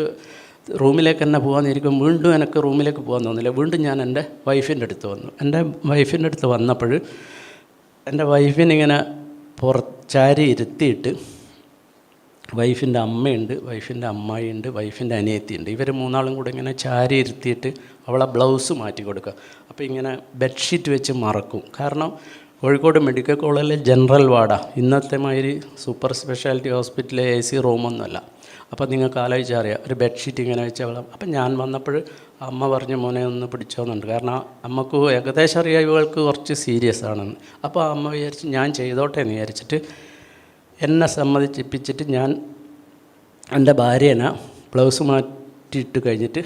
Speaker 3: റൂമിലേക്ക് തന്നെ പോകാമെന്നിരിക്കും. വീണ്ടും എനിക്ക് റൂമിലേക്ക് പോകാൻ തോന്നില്ല. വീണ്ടും ഞാൻ എൻ്റെ വൈഫിൻ്റെ അടുത്ത് വന്നു. എൻ്റെ വൈഫിൻ്റെ അടുത്ത് വന്നപ്പോൾ എൻ്റെ വൈഫിനിങ്ങനെ ചാരി ഇരുത്തിയിട്ട് വൈഫിൻ്റെ അമ്മയുണ്ട്, വൈഫിൻ്റെ അമ്മായിയുണ്ട്, വൈഫിൻ്റെ അനിയത്തിയുണ്ട്. ഇവർ 3 ആളും കൂടെ ഇങ്ങനെ ചാരി ഇരുത്തിയിട്ട് അവളെ ബ്ലൗസ് മാറ്റി കൊടുക്കുക. അപ്പോൾ ഇങ്ങനെ ബെഡ്ഷീറ്റ് വെച്ച് മറക്കും. കാരണം കോഴിക്കോട് മെഡിക്കൽ കോളേജിലെ ജനറൽ വാർഡാണ്. ഇന്നത്തെ മാതിരി സൂപ്പർ സ്പെഷ്യാലിറ്റി ഹോസ്പിറ്റലിലെ AC റൂമൊന്നുമല്ല. അപ്പോൾ നിങ്ങൾക്ക് ആലോചിച്ചറിയാം, ഒരു ബെഡ്ഷീറ്റ് ഇങ്ങനെ വെച്ച് അവളെ. അപ്പം ഞാൻ വന്നപ്പോൾ അമ്മ പറഞ്ഞ മോനെ ഒന്ന് പിടിച്ചോന്നുണ്ട്. കാരണം അമ്മക്ക് ഏകദേശം അറിയാം ഇവൾക്ക് കുറച്ച് സീരിയസ് ആണെന്ന്. അപ്പോൾ അമ്മ വിചാരിച്ച് ഞാൻ ചെയ്തോട്ടെ എന്ന് വിചാരിച്ചിട്ട് എന്നെ സമ്മതിപ്പിച്ചിട്ട് ഞാൻ എൻ്റെ ഭാര്യേനെ ബ്ലൗസ് മാറ്റിയിട്ട് കഴിഞ്ഞിട്ട്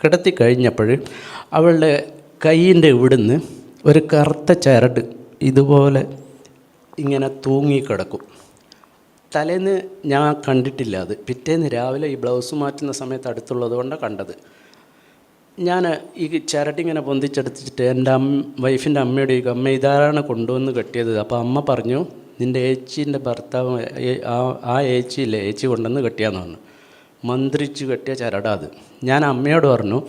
Speaker 3: കിടത്തി കഴിഞ്ഞപ്പോൾ അവളുടെ കൈയിൻ്റെ ഇവിടുന്ന് ഒരു കറുത്ത ചരട് ഇതുപോലെ ഇങ്ങനെ തൂങ്ങിക്കിടക്കും. തലേന്ന് ഞാൻ കണ്ടിട്ടില്ല. അത് പിറ്റേന്ന് രാവിലെ ഈ ബ്ലൗസ് മാറ്റുന്ന സമയത്ത് അടുത്തുള്ളത് കൊണ്ടാണ് കണ്ടത്. ഞാൻ ഈ ചരടിങ്ങനെ പൊന്തിച്ചെടുത്തിട്ട് എൻ്റെ വൈഫിൻ്റെ അമ്മയോട് ചോദിക്കും, അമ്മ ഇതാരാണ് കൊണ്ടുവന്ന് കെട്ടിയത്? അപ്പോൾ അമ്മ പറഞ്ഞു, നിൻ്റെ ഏച്ചീൻ്റെ ഭർത്താവ് ആ ഏച്ചിയില്ലേ, ഏച്ചി കൊണ്ടുവന്ന് കെട്ടിയാന്ന് പറഞ്ഞു. മന്ത്രിച്ച് കെട്ടിയ ചരടാ അത്. ഞാൻ അമ്മയോട് പറഞ്ഞു,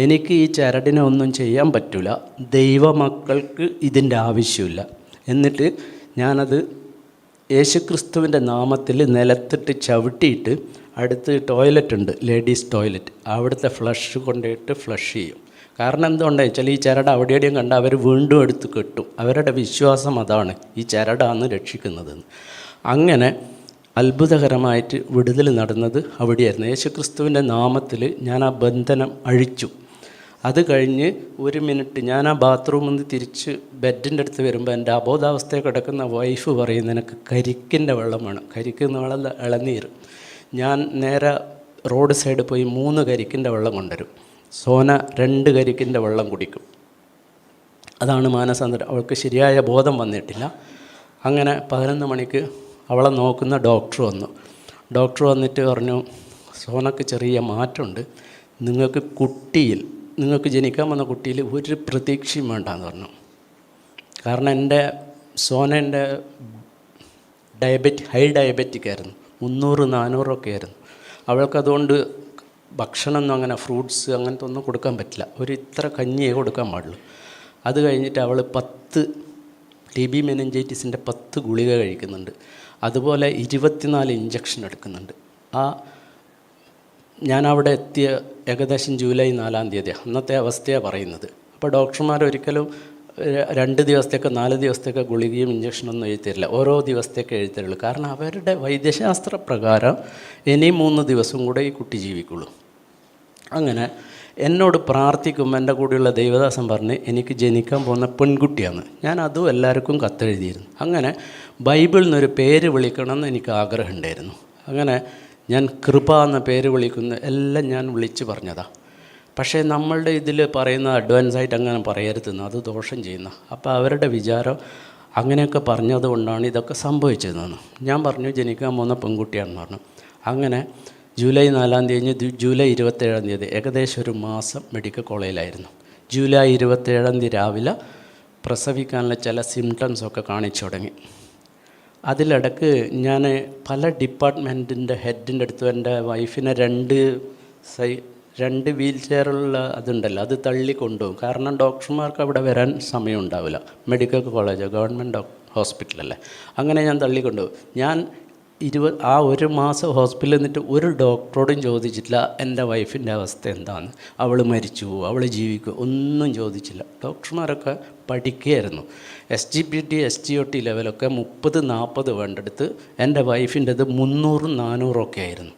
Speaker 3: എനിക്ക് ഈ ചരടിനെ ഒന്നും ചെയ്യാൻ പറ്റില്ല, ദൈവമക്കൾക്ക് ഇതിൻ്റെ ആവശ്യമില്ല. എന്നിട്ട് ഞാനത് യേശുക്രിസ്തുവിൻ്റെ നാമത്തിൽ നിലത്തിട്ട് ചവിട്ടിയിട്ട് അടുത്ത് ടോയ്ലറ്റ് ഉണ്ട്, ലേഡീസ് ടോയ്ലറ്റ്, അവിടുത്തെ ഫ്ലഷ് കൊണ്ടുപോയിട്ട് ഫ്ലഷ് ചെയ്യും. കാരണം എന്തുകൊണ്ടാണെന്ന് വെച്ചാൽ ഈ ചരട് അവിടെ എവിടെയും കണ്ട് അവർ വീണ്ടും എടുത്ത് കെട്ടും. അവരുടെ വിശ്വാസം അതാണ്, ഈ ചരടാണ് രക്ഷിക്കുന്നതെന്ന്. അങ്ങനെ അത്ഭുതകരമായിട്ട് വിടുതൽ നടന്നത് അവിടെയായിരുന്നു. യേശുക്രിസ്തുവിൻ്റെ നാമത്തിൽ ഞാൻ ആ ബന്ധനം അഴിച്ചു. അത് കഴിഞ്ഞ് 1 മിനിറ്റ് ഞാൻ ആ ബാത്റൂമിൽ നിന്ന് തിരിച്ച് ബെഡിൻ്റെ അടുത്ത് വരുമ്പോൾ എൻ്റെ അബോധാവസ്ഥയിൽ കിടക്കുന്ന വൈഫ് പറയും, നിനക്ക് കരിക്കിൻ്റെ വെള്ളം വേണം. കരിക്ക് എന്ന് വെള്ളം ഇളനീര്. ഞാൻ നേരെ റോഡ് സൈഡിൽ പോയി 3 കരിക്കിൻ്റെ വെള്ളം കൊണ്ടുവരും. സോന 2 കരിക്കിൻ്റെ വെള്ളം കുടിക്കും. അതാണ് മാനസാന്തരം. അവൾക്ക് ശരിയായ ബോധം വന്നിട്ടില്ല. അങ്ങനെ 11 മണിക്ക് അവളെ നോക്കുന്ന ഡോക്ടർ വന്നു. ഡോക്ടർ വന്നിട്ട് പറഞ്ഞു, സോനക്ക് ചെറിയ മാറ്റമുണ്ട്, നിങ്ങൾക്ക് ജനിക്കാൻ വന്ന കുട്ടിയിൽ ഒരു പ്രതീക്ഷയും വേണ്ടെന്ന് പറഞ്ഞു. കാരണം എൻ്റെ സോനൻ്റെ ഹൈ ഡയബറ്റിക് ആയിരുന്നു, 300-400 ഒക്കെ ആയിരുന്നു. അവൾക്കതുകൊണ്ട് ഭക്ഷണമൊന്നും അങ്ങനെ ഫ്രൂട്ട്സ് അങ്ങനത്തെ ഒന്നും കൊടുക്കാൻ പറ്റില്ല. ഇത്ര കഞ്ഞിയേ കൊടുക്കാൻ പാടുള്ളൂ. അത് കഴിഞ്ഞിട്ട് അവൾ 10 TB മെനിഞ്ചൈറ്റിസിൻ്റെ 10 ഗുളിക കഴിക്കുന്നുണ്ട്. അതുപോലെ 24 ഇഞ്ചക്ഷൻ എടുക്കുന്നുണ്ട്. ഞാൻ അവിടെ എത്തിയ ഏകദേശം ജൂലൈ 4 അന്നത്തെ അവസ്ഥയാണ് പറയുന്നത്. അപ്പോൾ ഡോക്ടർമാർ ഒരിക്കലും 2 ദിവസത്തേക്ക് 4 ദിവസത്തേക്ക് ഗുളികയും ഇഞ്ചക്ഷനൊന്നും എഴുതിത്തരില്ല, ഓരോ ദിവസത്തേക്ക് എഴുതരുള്ളൂ. കാരണം അവരുടെ വൈദ്യശാസ്ത്ര പ്രകാരം ഇനി 3 ദിവസം കൂടെ ഈ കുട്ടി ജീവിക്കുള്ളൂ. അങ്ങനെ എന്നോട് പ്രാർത്ഥിക്കുമ്പോൾ എൻ്റെ കൂടെയുള്ള ദൈവദാസൻ പറഞ്ഞ് എനിക്ക് ജനിക്കാൻ പോകുന്ന പെൺകുട്ടിയാണ്. ഞാൻ അതും എല്ലാവർക്കും കത്തെഴുതിയിരുന്നു. അങ്ങനെ ബൈബിളിൽ നിന്നൊരു പേര് വിളിക്കണമെന്ന് എനിക്ക് ആഗ്രഹം ഉണ്ടായിരുന്നു. അങ്ങനെ ഞാൻ കൃപ എന്ന പേര് വിളിക്കുന്ന എല്ലാം ഞാൻ വിളിച്ച് പറഞ്ഞതാണ്. പക്ഷേ നമ്മളുടെ ഇതിൽ പറയുന്ന അഡ്വാൻസായിട്ട് അങ്ങനെ പറയരുതെന്ന്, അത് ദോഷം ചെയ്യുന്ന. അപ്പോൾ അവരുടെ വിചാരം അങ്ങനെയൊക്കെ പറഞ്ഞത് കൊണ്ടാണ് ഇതൊക്കെ സംഭവിച്ചതെന്ന്. ഞാൻ പറഞ്ഞു ജനിക്കാൻ പോകുന്ന പെൺകുട്ടിയാണെന്ന് പറഞ്ഞു. അങ്ങനെ ജൂലൈ 4-ാം തീയതി കഴിഞ്ഞ് ജൂലൈ 27-ാം തീയതി ഏകദേശം ഒരു മാസം മെഡിക്കൽ കോളേജിലായിരുന്നു. ജൂലൈ 27-ാം തീയതി രാവിലെ പ്രസവിക്കാനുള്ള ചില സിംറ്റംസൊക്കെ കാണിച്ചു തുടങ്ങി. അതിലിടക്ക് ഞാൻ പല ഡിപ്പാർട്ട്മെൻറ്റിൻ്റെ ഹെഡിൻ്റെ അടുത്ത് എൻ്റെ വൈഫിനെ 2 വീൽ ചെയറുള്ള അതുണ്ടല്ലോ, അത് തള്ളിക്കൊണ്ടുപോകും. കാരണം ഡോക്ടർമാർക്ക് അവിടെ വരാൻ സമയം ഉണ്ടാവില്ല, മെഡിക്കൽ കോളേജ് ഗവൺമെൻറ് ഹോസ്പിറ്റലല്ലേ. അങ്ങനെ ഞാൻ തള്ളിക്കൊണ്ടുപോകും. ഞാൻ ആ ഒരു മാസം ഹോസ്പിറ്റലിൽ നിന്നിട്ട് ഒരു ഡോക്ടറോടും ചോദിച്ചിട്ടില്ല എൻ്റെ വൈഫിൻ്റെ അവസ്ഥ എന്താണ്, അവൾ മരിച്ചു അവൾ ജീവിക്കും, ഒന്നും ചോദിച്ചില്ല. ഡോക്ടർമാരൊക്കെ പഠിക്കുകയായിരുന്നു. SGPT SGOT ലെവലൊക്കെ 30-40 വേണ്ടെടുത്ത് എൻ്റെ വൈഫിൻ്റെത് 300-400 ഒക്കെ ആയിരുന്നു.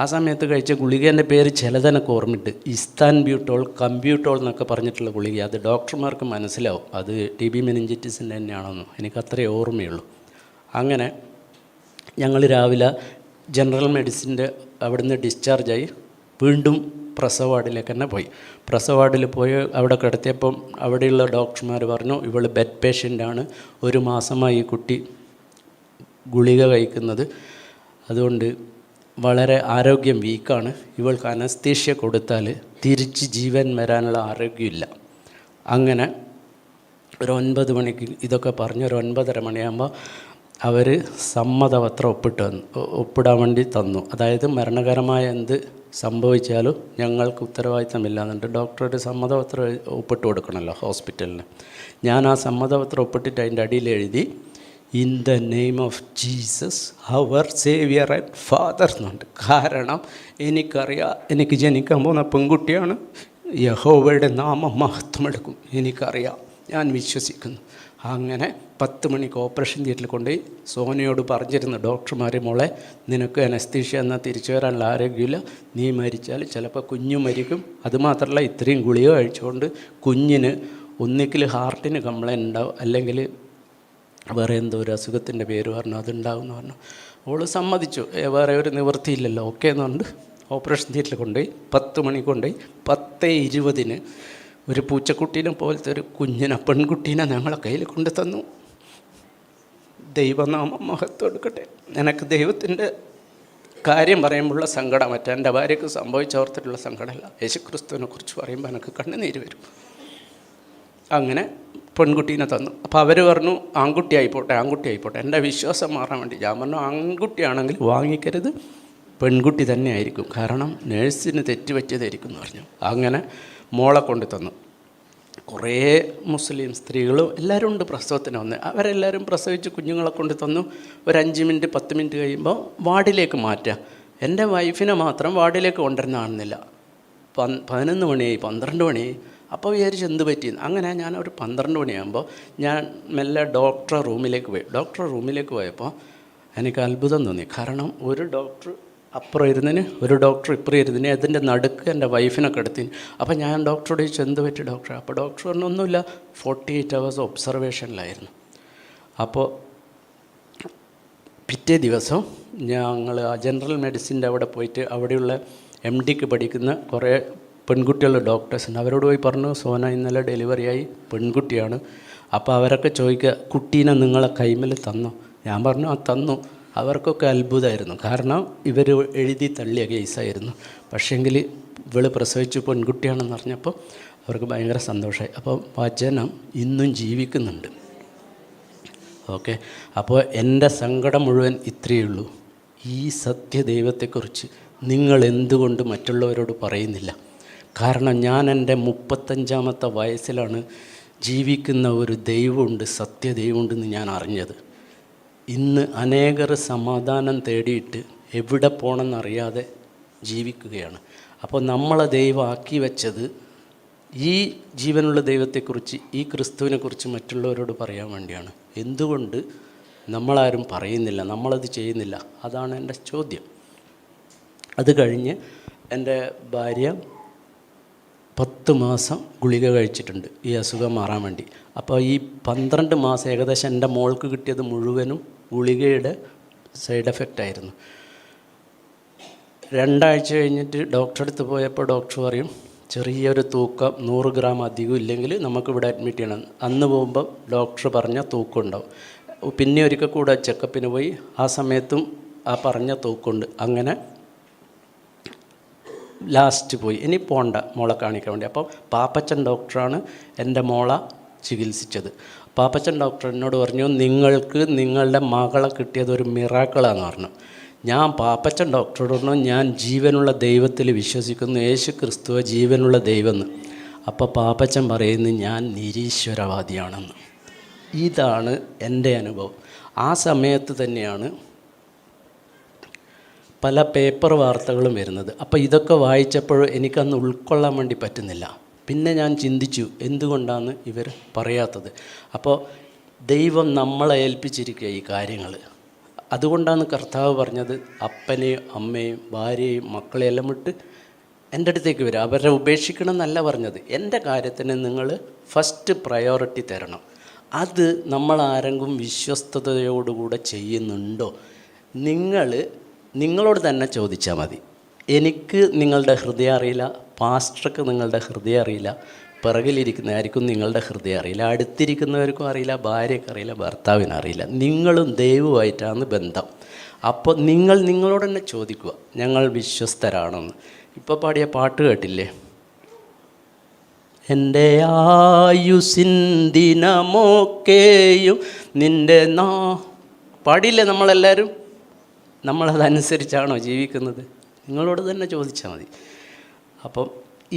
Speaker 3: ആ സമയത്ത് കഴിച്ച ഗുളികേൻ്റെ പേര് ചിലതെനക്ക് ഓർമ്മയുണ്ട്. ഇസ്താൻബ്യൂട്ടോൾ, കമ്പ്യൂട്ടോൾ എന്നൊക്കെ പറഞ്ഞിട്ടുള്ള ഗുളിക. അത് ഡോക്ടർമാർക്ക് മനസ്സിലാവും അത് TB മെനിഞ്ചിറ്റിസിൻ്റെ തന്നെയാണെന്ന്, എനിക്കത്രേ ഓർമ്മയുള്ളൂ. അങ്ങനെ ഞങ്ങൾ രാവിലെ ജനറൽ മെഡിസിൻ്റെ അവിടുന്ന് ഡിസ്ചാർജായി വീണ്ടും പ്രസവ വാർഡിലേക്ക് തന്നെ പോയി. പ്രസവ വാർഡിൽ പോയി അവിടെ കിടത്തിയപ്പം അവിടെയുള്ള ഡോക്ടർമാർ പറഞ്ഞു ഇവൾ ബെഡ് പേഷ്യൻ്റാണ്, 1 മാസമായി ഈ കുട്ടി ഗുളിക കഴിക്കുന്നത്, അതുകൊണ്ട് വളരെ ആരോഗ്യം വീക്കാണ്, ഇവൾക്ക് അനസ്തീഷ്യ കൊടുത്താൽ തിരിച്ച് ജീവൻ വരാനുള്ള ആരോഗ്യമില്ല. അങ്ങനെ ഒരു 9 മണിക്ക് ഇതൊക്കെ പറഞ്ഞ് ഒരു 9:30 മണിയാകുമ്പോൾ അവർ സമ്മതപത്രം ഒപ്പിടാൻ വേണ്ടി തന്നു. അതായത് മരണകരമായ എന്ത് സംഭവിച്ചാലും ഞങ്ങൾക്ക് ഉത്തരവാദിത്തമില്ല എന്നുണ്ട്. ഡോക്ടർ ഒരു സമ്മതപത്രം ഒപ്പിട്ട് കൊടുക്കണമല്ലോ ഹോസ്പിറ്റലിന്. ഞാൻ ആ സമ്മതപത്രം ഒപ്പിട്ടിട്ട് അതിൻ്റെ അടിയിൽ എഴുതി in the name of Jesus our saviour and father എന്നുണ്ട്. കാരണം എനിക്കറിയാം എനിക്ക് ജനിക്കാൻ പോകുന്ന പെൺകുട്ടിയാണ്, യഹോവയുടെ നാമം മഹത്വമെടുക്കും, എനിക്കറിയാം, ഞാൻ വിശ്വസിക്കുന്നു. അങ്ങനെ 10 മണിക്ക് ഓപ്പറേഷൻ തിയേറ്ററിൽ കൊണ്ടുപോയി സോനയോട് പറഞ്ഞിരുന്നു ഡോക്ടർമാർ, മോളെ നിനക്ക് അനസ്തീഷ്യ എന്നാൽ തിരിച്ചു വരാനുള്ള ആരോഗ്യമില്ല, നീ മരിച്ചാൽ ചിലപ്പോൾ കുഞ്ഞു മരിക്കും, അതുമാത്രമല്ല ഇത്രയും ഗുളിക കഴിച്ചുകൊണ്ട് കുഞ്ഞിന് ഒന്നിക്കിൽ ഹാർട്ടിന് കംപ്ലൈൻറ്റ് ഉണ്ടാവും, അല്ലെങ്കിൽ വേറെ എന്തോ ഒരു അസുഖത്തിൻ്റെ പേര് പറഞ്ഞു അതുണ്ടാവും എന്ന് പറഞ്ഞു. അവൾ സമ്മതിച്ചു, വേറെ ഒരു നിവൃത്തിയില്ലല്ലോ, ഓക്കെ എന്നുകൊണ്ട് ഓപ്പറേഷൻ തിയേറ്ററിൽ കൊണ്ടുപോയി. 10 മണിക്ക് കൊണ്ടുപോയി 10:20 ഒരു പൂച്ചക്കുട്ടീനെ പോലത്തെ ഒരു കുഞ്ഞിനെ, പെൺകുട്ടീനെ ഞങ്ങളെ കയ്യിൽ കൊണ്ടു തന്നു. ദൈവനാമം മഹത്വം എടുക്കട്ടെ. എനിക്ക് ദൈവത്തിൻ്റെ കാര്യം പറയുമ്പോഴുള്ള സങ്കടം, മറ്റേ എൻ്റെ ഭാര്യയ്ക്ക് സംഭവിച്ചോർത്തിട്ടുള്ള സങ്കടമല്ല, യേശുക്രിസ്തുവിനെ കുറിച്ച് പറയുമ്പോൾ എനിക്ക് കണ്ണുനീര് വരും. അങ്ങനെ പെൺകുട്ടീനെ തന്നു. അപ്പോൾ അവർ പറഞ്ഞു ആൺകുട്ടി ആയിപ്പോട്ടെ. എൻ്റെ വിശ്വാസം മാറാൻ വേണ്ടി ഞാൻ പറഞ്ഞു ആൺകുട്ടിയാണെങ്കിൽ വാങ്ങിക്കരുത്, പെൺകുട്ടി തന്നെ ആയിരിക്കും, കാരണം നേഴ്സിന് തെറ്റുപറ്റിയതായിരിക്കും എന്ന് പറഞ്ഞു. അങ്ങനെ മോളെ കൊണ്ട് തന്നു. കുറേ മുസ്ലിം സ്ത്രീകളും എല്ലാവരും ഉണ്ട് പ്രസവത്തിന് വന്ന്. അവരെല്ലാവരും പ്രസവിച്ച് കുഞ്ഞുങ്ങളെ കൊണ്ട് തന്നു. ഒരു 5 മിനിറ്റ് 10 മിനിറ്റ് കഴിയുമ്പോൾ വാർഡിലേക്ക് മാറ്റുക. എൻ്റെ വൈഫിനെ മാത്രം വാർഡിലേക്ക് കൊണ്ടുവരുന്നതാണെന്നില്ല. 11 മണിയായി 12 മണിയായി. അപ്പോൾ വിചാരിച്ച് എന്ത് പറ്റിയെന്ന്. അങ്ങനെ ഞാൻ ഒരു 12 മണിയാകുമ്പോൾ ഞാൻ മെല്ലെ ഡോക്ടറെ റൂമിലേക്ക് പോയപ്പോൾ എനിക്ക് അത്ഭുതം തോന്നി. കാരണം ഒരു ഡോക്ടർ അപ്പുറം ഇരുന്നതിന്, ഒരു ഡോക്ടർ ഇപ്പുറം ഇരുന്നതിന്, അതിൻ്റെ നടുക്ക് എൻ്റെ വൈഫിനെ കിടത്തിന്. അപ്പോൾ ഞാൻ ഡോക്ടറോട് ചോദിച്ചു എന്ത് പറ്റി ഡോക്ടറെ. അപ്പോൾ ഡോക്ടർ പറഞ്ഞു ഒന്നുമില്ല, 48 hours ഒബ്സർവേഷനിലായിരുന്നു. അപ്പോൾ പിറ്റേ ദിവസം ഞങ്ങൾ ജനറൽ മെഡിസിൻ്റെ അവിടെ പോയിട്ട് അവിടെയുള്ള MDക്ക് പഠിക്കുന്ന കുറേ പെൺകുട്ടികളുടെ ഡോക്ടേഴ്സുണ്ട്. അവരോട് പോയി പറഞ്ഞു സോന ഇന്നലെ ഡെലിവറിയായി, പെൺകുട്ടിയാണ്. അപ്പോൾ അവരൊക്കെ ചോദിക്കുക കുട്ടീനെ നിങ്ങളെ കൈമേൽ തന്നോ. ഞാൻ പറഞ്ഞു ആ തന്നു. അവർക്കൊക്കെ അത്ഭുതമായിരുന്നു, കാരണം ഇവർ എഴുതി തള്ളിയ കേസായിരുന്നു. പക്ഷേങ്കിൽ ഇവൾ പ്രസവിച്ച് പെൺകുട്ടിയാണെന്ന് അറിഞ്ഞപ്പോൾ അവർക്ക് ഭയങ്കര സന്തോഷമായി. അപ്പോൾ വചനം ഇന്നും ജീവിക്കുന്നുണ്ട്. ഓക്കെ, അപ്പോൾ എൻ്റെ സങ്കടം മുഴുവൻ ഇത്രയേ ഉള്ളൂ. ഈ സത്യദൈവത്തെക്കുറിച്ച് നിങ്ങൾ എന്തുകൊണ്ട് മറ്റുള്ളവരോട് പറയുന്നില്ല? കാരണം ഞാൻ എൻ്റെ 35ാമത്തെ വയസ്സിലാണ് ജീവിക്കുന്ന ഒരു ദൈവമുണ്ട്, സത്യദൈവമുണ്ടെന്ന് ഞാൻ അറിഞ്ഞത്. ഇന്ന് അനേകർ സമാധാനം തേടിയിട്ട് എവിടെ പോകണമെന്നറിയാതെ ജീവിക്കുകയാണ്. അപ്പോൾ നമ്മളെ ദൈവം ആക്കി വെച്ചത് ഈ ജീവനുള്ള ദൈവത്തെക്കുറിച്ച്, ഈ ക്രിസ്തുവിനെക്കുറിച്ച് മറ്റുള്ളവരോട് പറയാൻ വേണ്ടിയാണ്. എന്തുകൊണ്ട് നമ്മളാരും പറയുന്നില്ല, നമ്മളത് ചെയ്യുന്നില്ല? അതാണ് എൻ്റെ ചോദ്യം. അത് കഴിഞ്ഞ് എൻ്റെ ഭാര്യ 10 മാസം ഗുളിക കഴിച്ചിട്ടുണ്ട് ഈ അസുഖം മാറാൻ വേണ്ടി. അപ്പോൾ ഈ 12 മാസം ഏകദേശം എൻ്റെ മോൾക്ക് കിട്ടിയത് മുഴുവനും ഗുളികയുടെ സൈഡ് എഫക്റ്റ് ആയിരുന്നു. 2 ആഴ്ച കഴിഞ്ഞിട്ട് ഡോക്ടറെ അടുത്ത് പോയപ്പോൾ ഡോക്ടർ പറയും ചെറിയൊരു തൂക്കം 100 ഗ്രാം അധികം ഇല്ലെങ്കിൽ നമുക്കിവിടെ അഡ്മിറ്റ് ചെയ്യണം. അന്ന് പോകുമ്പോൾ ഡോക്ടർ പറഞ്ഞ തൂക്കം ഉണ്ടാവും. പിന്നെ ഒരിക്കൽ കൂടെ ചെക്കപ്പിന് പോയി, ആ സമയത്തും ആ പറഞ്ഞ തൂക്കമുണ്ട്. അങ്ങനെ ലാസ്റ്റ് പോയി, ഇനി പോണ്ട മോളെ കാണിക്കാൻ വേണ്ടി. അപ്പോൾ പാപ്പച്ചൻ ഡോക്ടറാണ് എൻ്റെ മോളെ ചികിത്സിച്ചത്. പാപ്പച്ചൻ ഡോക്ടർ എന്നോട് പറഞ്ഞു, നിങ്ങൾക്ക് നിങ്ങളുടെ മകളെ കിട്ടിയത് ഒരു മിറാക്കിളാന്ന് പറഞ്ഞു. ഞാൻ പാപ്പച്ചൻ ഡോക്ടറോട് പറഞ്ഞു, ഞാൻ ജീവനുള്ള ദൈവത്തിൽ വിശ്വസിക്കുന്നു, യേശു ക്രിസ്തുവ ജീവനുള്ള ദൈവമെന്ന്. അപ്പോൾ പാപ്പച്ചൻ പറയുന്നു ഞാൻ നിരീശ്വരവാദിയാണെന്ന്. ഇതാണ് എൻ്റെ അനുഭവം. ആ സമയത്ത് തന്നെയാണ് പല പേപ്പർ വാർത്തകളും വരുന്നത്. അപ്പോൾ ഇതൊക്കെ വായിച്ചപ്പോൾ എനിക്കന്ന് ഉൾക്കൊള്ളാൻ വേണ്ടി പറ്റുന്നില്ല. പിന്നെ ഞാൻ ചിന്തിച്ചു, എന്തുകൊണ്ടാണ് ഇവർ പറയാത്തത്? അപ്പോൾ ദൈവം നമ്മളെ ഏൽപ്പിച്ചിരിക്കുക ഈ കാര്യങ്ങൾ. അതുകൊണ്ടാണ് കർത്താവ് പറഞ്ഞത്, അപ്പനെയും അമ്മയും ഭാര്യയും മക്കളെയെല്ലാം വിട്ട് എൻ്റെ അടുത്തേക്ക് വരിക. അവരെ ഉപേക്ഷിക്കണം എന്നല്ല പറഞ്ഞത്. എൻ്റെ കാര്യത്തിന് നിങ്ങൾ ഫസ്റ്റ് പ്രയോറിറ്റി തരണം. അത് നമ്മൾ ആരെങ്കിലും വിശ്വസ്തയോടുകൂടെ ചെയ്യുന്നുണ്ടോ? നിങ്ങളോട് തന്നെ ചോദിച്ചാൽ മതി. എനിക്ക് നിങ്ങളുടെ ഹൃദയം അറിയില്ല, പാസ്റ്റർക്ക് നിങ്ങളുടെ ഹൃദയം അറിയില്ല, പിറകിലിരിക്കുന്നതായിരിക്കും നിങ്ങളുടെ ഹൃദയം അറിയില്ല, അടുത്തിരിക്കുന്നവർക്കും അറിയില്ല, ഭാര്യയ്ക്ക് അറിയില്ല, ഭർത്താവിനറിയില്ല. നിങ്ങളും ദൈവമായിട്ടാണ് ബന്ധം. അപ്പോൾ നിങ്ങളോട് തന്നെ ചോദിക്കുക, ഞങ്ങൾ വിശ്വസ്തരാണെന്ന്. ഇപ്പോൾ പാടിയ പാട്ട് കേട്ടില്ലേ? എൻ്റെ ആയുസിൻ ദിനമൊക്കെയും നിൻ്റെ പാടില്ലേ നമ്മളെല്ലാവരും? നമ്മളതനുസരിച്ചാണോ ജീവിക്കുന്നത്? നിങ്ങളോട് തന്നെ ചോദിച്ചാൽ മതി. അപ്പം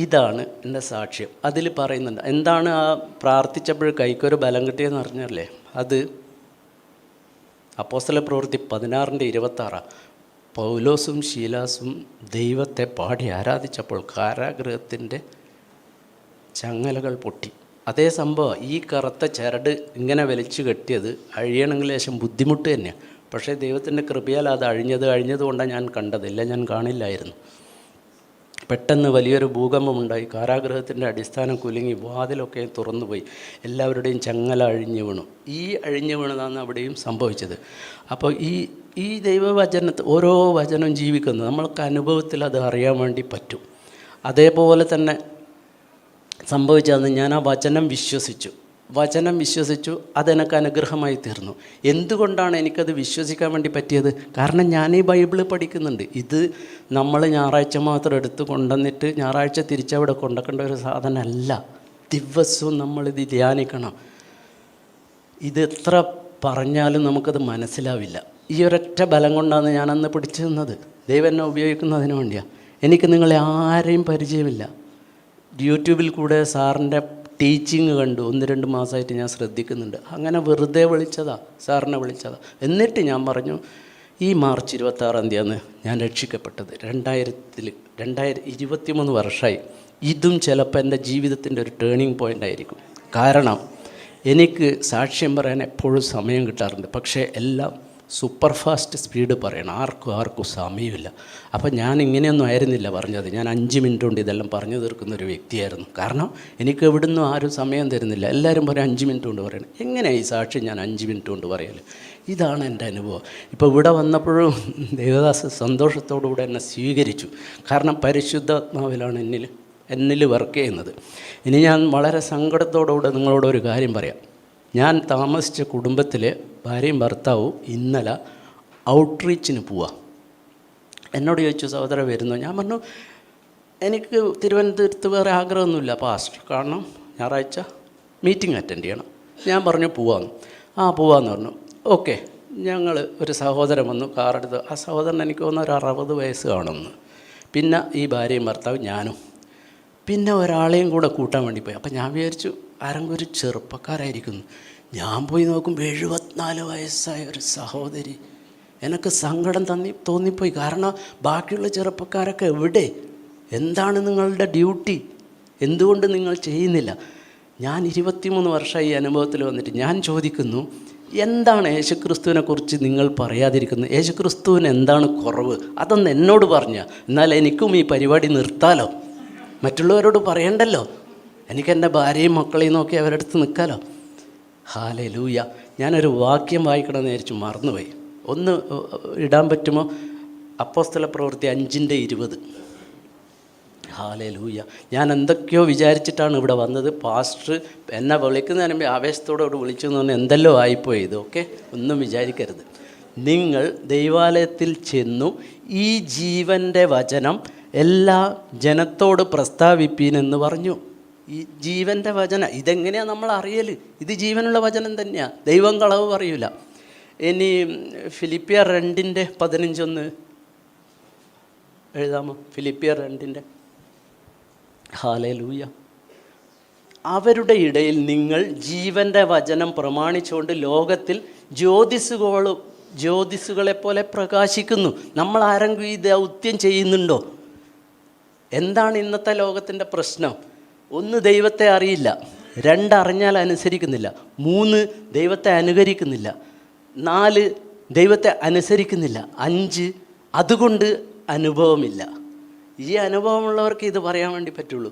Speaker 3: ഇതാണ് എൻ്റെ സാക്ഷ്യം. അതിൽ പറയുന്നുണ്ട് എന്താണ് ആ പ്രാർത്ഥിച്ചപ്പോൾ കൈക്കൊരു ബലം കിട്ടിയെന്ന് അറിഞ്ഞല്ലേ? അത് അപ്പോസ്തല പ്രവൃത്തി 16:26. പൗലോസും ശീലാസും ദൈവത്തെ പാടി ആരാധിച്ചപ്പോൾ കാരാഗൃഹത്തിൻ്റെ ചങ്ങലകൾ പൊട്ടി. അതേ സംഭവം. ഈ കറുത്ത ചരട് ഇങ്ങനെ വലിച്ചു കെട്ടിയത് അഴിയണമെങ്കിൽ ലേശം ബുദ്ധിമുട്ട് തന്നെയാണ്. പക്ഷേ ദൈവത്തിൻ്റെ കൃപയാൽ അത് അഴിഞ്ഞതുകൊണ്ടാണ് ഞാൻ കണ്ടതില്ല, ഞാൻ കാണില്ലായിരുന്നു. പെട്ടെന്ന് വലിയൊരു ഭൂകമ്പമുണ്ടായി. കാരാഗൃഹത്തിൻ്റെ അടിസ്ഥാനം കുലുങ്ങി, വാതിലൊക്കെ തുറന്നുപോയി, എല്ലാവരുടെയും ചങ്ങല അഴിഞ്ഞു വീണു. ഈ അഴിഞ്ഞു വീണതാണ് അവിടെയും സംഭവിച്ചത്. അപ്പോൾ ഈ ദൈവവചനത്തെ ഓരോ വചനവും ജീവിക്കുന്നത് നമ്മൾക്ക് അനുഭവത്തിൽ അത് അറിയാൻ വേണ്ടി പറ്റും. അതേപോലെ തന്നെ സംഭവിച്ചതെന്ന് ഞാൻ ആ വചനം വിശ്വസിച്ചു, അതെനിക്ക് അനുഗ്രഹമായി തീർന്നു. എന്തുകൊണ്ടാണ് എനിക്കത് വിശ്വസിക്കാൻ വേണ്ടി പറ്റിയത്? കാരണം ഞാൻ ഈ ബൈബിള് പഠിക്കുന്നുണ്ട്. ഇത് നമ്മൾ ഞായറാഴ്ച മാത്രം എടുത്ത് കൊണ്ടുവന്നിട്ട് ഞായറാഴ്ച തിരിച്ചവിടെ കൊണ്ടുവക്കേണ്ട ഒരു സാധനമല്ല. ദിവസവും നമ്മളിത് ധ്യാനിക്കണം. ഇത് എത്ര പറഞ്ഞാലും നമുക്കത് മനസ്സിലാവില്ല. ഈ ഒരൊറ്റ ബലം കൊണ്ടാണ് ഞാനന്ന് പിടിച്ചു നിന്നത്. ദൈവം എന്നെ ഉപയോഗിക്കുന്നതിന് വേണ്ടിയാണ്. എനിക്ക് നിങ്ങളെ ആരെയും പരിചയമില്ല. യൂട്യൂബിൽ കൂടെ സാറിൻ്റെ ടീച്ചിങ് കണ്ടു. 1-2 മാസമായിട്ട് ഞാൻ ശ്രദ്ധിക്കുന്നുണ്ട്. അങ്ങനെ വെറുതെ സാറിനെ വിളിച്ചതാ. എന്നിട്ട് ഞാൻ പറഞ്ഞു, ഈ മാർച്ച് 26 ഞാൻ രക്ഷിക്കപ്പെട്ടത്. 2023 വർഷമായി. ഇതും ചിലപ്പോൾ എൻ്റെ ജീവിതത്തിൻ്റെ ഒരു ടേണിംഗ് പോയിൻ്റ് ആയിരിക്കും. കാരണം എനിക്ക് സാക്ഷ്യം പറയാൻ എപ്പോഴും സമയം കിട്ടാറുണ്ട്. പക്ഷേ എല്ലാം സൂപ്പർ ഫാസ്റ്റ് സ്പീഡ് പറയണം. ആർക്കും സമയമില്ല. അപ്പം ഞാൻ ഇങ്ങനെയൊന്നും ആയിരുന്നില്ല പറഞ്ഞത്. ഞാൻ 5 മിനിറ്റ് കൊണ്ട് ഇതെല്ലാം പറഞ്ഞു തീർക്കുന്നൊരു വ്യക്തിയായിരുന്നു. കാരണം എനിക്ക് എവിടുന്നും ആരും സമയം തരുന്നില്ല. എല്ലാവരും പറയും 5 മിനിറ്റ് കൊണ്ട് പറയണം. എങ്ങനെയാണ് ഈ സാക്ഷി ഞാൻ 5 മിനിറ്റ് കൊണ്ട് പറയൽ? ഇതാണ് എൻ്റെ അനുഭവം. ഇപ്പോൾ ഇവിടെ വന്നപ്പോഴും ദേവദാസ് സന്തോഷത്തോടുകൂടെ എന്നെ സ്വീകരിച്ചു. കാരണം പരിശുദ്ധാത്മാവിലാണ് എന്നിൽ വർക്ക് ചെയ്യുന്നത്. ഇനി ഞാൻ വളരെ സങ്കടത്തോടുകൂടെ നിങ്ങളോടൊരു കാര്യം പറയാം. ഞാൻ താമസിച്ച കുടുംബത്തിലെ ഭാര്യയും ഭർത്താവും ഇന്നലെ ഔട്ട്റീച്ചിന് പോവാ. എന്നോട് ചോദിച്ചു, സഹോദരൻ വരുന്നു? ഞാൻ പറഞ്ഞു, എനിക്ക് തിരുവനന്തപുരത്ത് വേറെ ആഗ്രഹമൊന്നുമില്ല, പാസ്റ്റർ കാരണം ഞായറാഴ്ച മീറ്റിംഗ് അറ്റൻഡ് ചെയ്യണം. ഞാൻ പറഞ്ഞു പോവാന്ന്. പോവാന്ന് പറഞ്ഞു. ഓക്കെ. ഞങ്ങൾ ഒരു സഹോദരൻ വന്നു, കാറെടുത്ത്. ആ സഹോദരൻ എനിക്ക് തോന്നുന്നു ഒരു 60 വയസ്സ് കാണുമെന്ന്. പിന്നെ ഈ ഭാര്യയും ഭർത്താവും ഞാനും. പിന്നെ ഒരാളെയും കൂടെ കൂട്ടാൻ വേണ്ടി പോയി. അപ്പം ഞാൻ വിചാരിച്ചു ആരെങ്കിലും ഒരു ചെറുപ്പക്കാരായിരിക്കുന്നു. ഞാൻ പോയി നോക്കുമ്പോൾ 74 വയസ്സായ ഒരു സഹോദരി. എനിക്ക് സങ്കടം തോന്നിപ്പോയി. കാരണം ബാക്കിയുള്ള ചെറുപ്പക്കാരൊക്കെ എവിടെ? എന്താണ് നിങ്ങളുടെ ഡ്യൂട്ടി എന്തുകൊണ്ട് നിങ്ങൾ ചെയ്യുന്നില്ല? ഞാൻ 23 വർഷമായി ഈ അനുഭവത്തിൽ വന്നിട്ട് ഞാൻ ചോദിക്കുന്നു, എന്താണ് യേശുക്രിസ്തുവിനെക്കുറിച്ച് നിങ്ങൾ പറയാതിരിക്കുന്നത്? യേശുക്രിസ്തുവിന് എന്താണ് കുറവ്? അതൊന്ന് എന്നോട് പറഞ്ഞാൽ എന്നാൽ എനിക്കും ഈ പരിപാടി നിർത്താലോ, മറ്റുള്ളവരോട് പറയണ്ടല്ലോ, എനിക്ക് എൻ്റെ ഭാര്യയും മക്കളെയും നോക്കി അവരുടെ അടുത്ത് നിൽക്കാലോ. ഹല്ലേലൂയ. ഞാനൊരു വാക്യം വായിക്കണമെന്ന് വിചാരിച്ചു, മറന്നുപോയി. ഒന്ന് ഇടാൻ പറ്റുമോ? അപ്പോസ്തല പ്രവൃത്തി 5:20. ഹല്ലേലൂയ. ഞാൻ എന്തൊക്കെയോ വിചാരിച്ചിട്ടാണ് ഇവിടെ വന്നത്. പാസ്റ്റർ എന്നെ വിളിക്കുന്നതിന് മുമ്പ് ആവേശത്തോടെ വിളിച്ചു എന്ന് പറഞ്ഞാൽ എന്തെല്ലോ ആയിപ്പോയി. ഇത് ഓക്കെ, ഒന്നും വിചാരിക്കരുത്. നിങ്ങൾ ദൈവാലയത്തിൽ ചെന്നു ഈ ജീവൻ്റെ വചനം എല്ലാ ജനത്തോട് പ്രസ്താവിപ്പീനെന്ന് പറഞ്ഞു. ഈ ജീവൻ്റെ വചനം ഇതെങ്ങനെയാണ് നമ്മൾ അറിയൽ? ഇത് ജീവനുള്ള വചനം തന്നെയാണ്, ദൈവം കളവ് പറയൂല. ഇനി ഫിലിപ്പിയർ 2:15 എഴുതാമോ? ഫിലിപ്പിയർ 2. ഹല്ലേലൂയ. അവരുടെ ഇടയിൽ നിങ്ങൾ ജീവൻ്റെ വചനം പ്രമാണിച്ചുകൊണ്ട് ലോകത്തിൽ ജ്യോതിസുകളെപ്പോലെ പ്രകാശിക്കുന്നു. നമ്മൾ ആരെങ്കിലും ഈ ദൗത്യം ചെയ്യുന്നുണ്ടോ? എന്താണ് ഇന്നത്തെ ലോകത്തിൻ്റെ പ്രശ്നം? 1, ദൈവത്തെ അറിയില്ല. 2, അറിഞ്ഞാൽ അനുസരിക്കുന്നില്ല. 3, ദൈവത്തെ അനുകരിക്കുന്നില്ല. 4, ദൈവത്തെ അനുസരിക്കുന്നില്ല. 5, അതുകൊണ്ട് അനുഭവമില്ല. ഈ അനുഭവമുള്ളവർക്ക് ഇത് പറയാൻ വേണ്ടി പറ്റുള്ളൂ.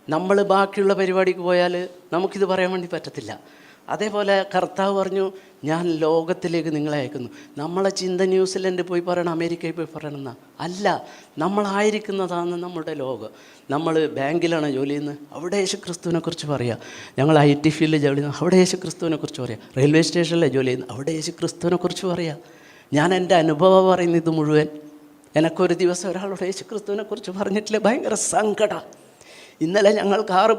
Speaker 3: നമ്മൾ ബാക്കിയുള്ള പരിപാടിക്ക് പോയാൽ നമുക്കിത് പറയാൻ വേണ്ടി പറ്റത്തില്ല. അതേപോലെ കർത്താവ് പറഞ്ഞു, ഞാൻ ലോകത്തിലേക്ക് നിങ്ങളെ അയക്കുന്നു. നമ്മളെ ചിന്ത ന്യൂസിലൻഡ് പോയി പറയണം, അമേരിക്കയിൽ പോയി പറയണം എന്നാ അല്ല. നമ്മളായിരിക്കുന്നതാണ് നമ്മുടെ ലോകം. നമ്മൾ ബാങ്കിലാണ് ജോലി ചെയ്യുന്നത്, അവിടെ യേശുക്രിസ്തുവിനെക്കുറിച്ച് പറയാം. ഞങ്ങൾ IT ഫീൽഡിൽ ജോലി ചെയ്യുന്നത്, അവിടെ യേശുക്രിസ്തുവിനെക്കുറിച്ച് പറയാം. റെയിൽവേ സ്റ്റേഷനിലെ ജോലി ചെയ്യുന്നത്, അവിടെ യേശുക്രിസ്തുവിനെക്കുറിച്ച് പറയാം. ഞാൻ എൻ്റെ അനുഭവം പറയുന്നത് ഇത് മുഴുവൻ. എനിക്കൊരു ദിവസം ഒരാളോട് യേശുക്രിസ്തുവിനെക്കുറിച്ച് പറഞ്ഞിട്ടില്ല, ഭയങ്കര സങ്കടം. ഇന്നലെ ഞങ്ങൾ കാറ്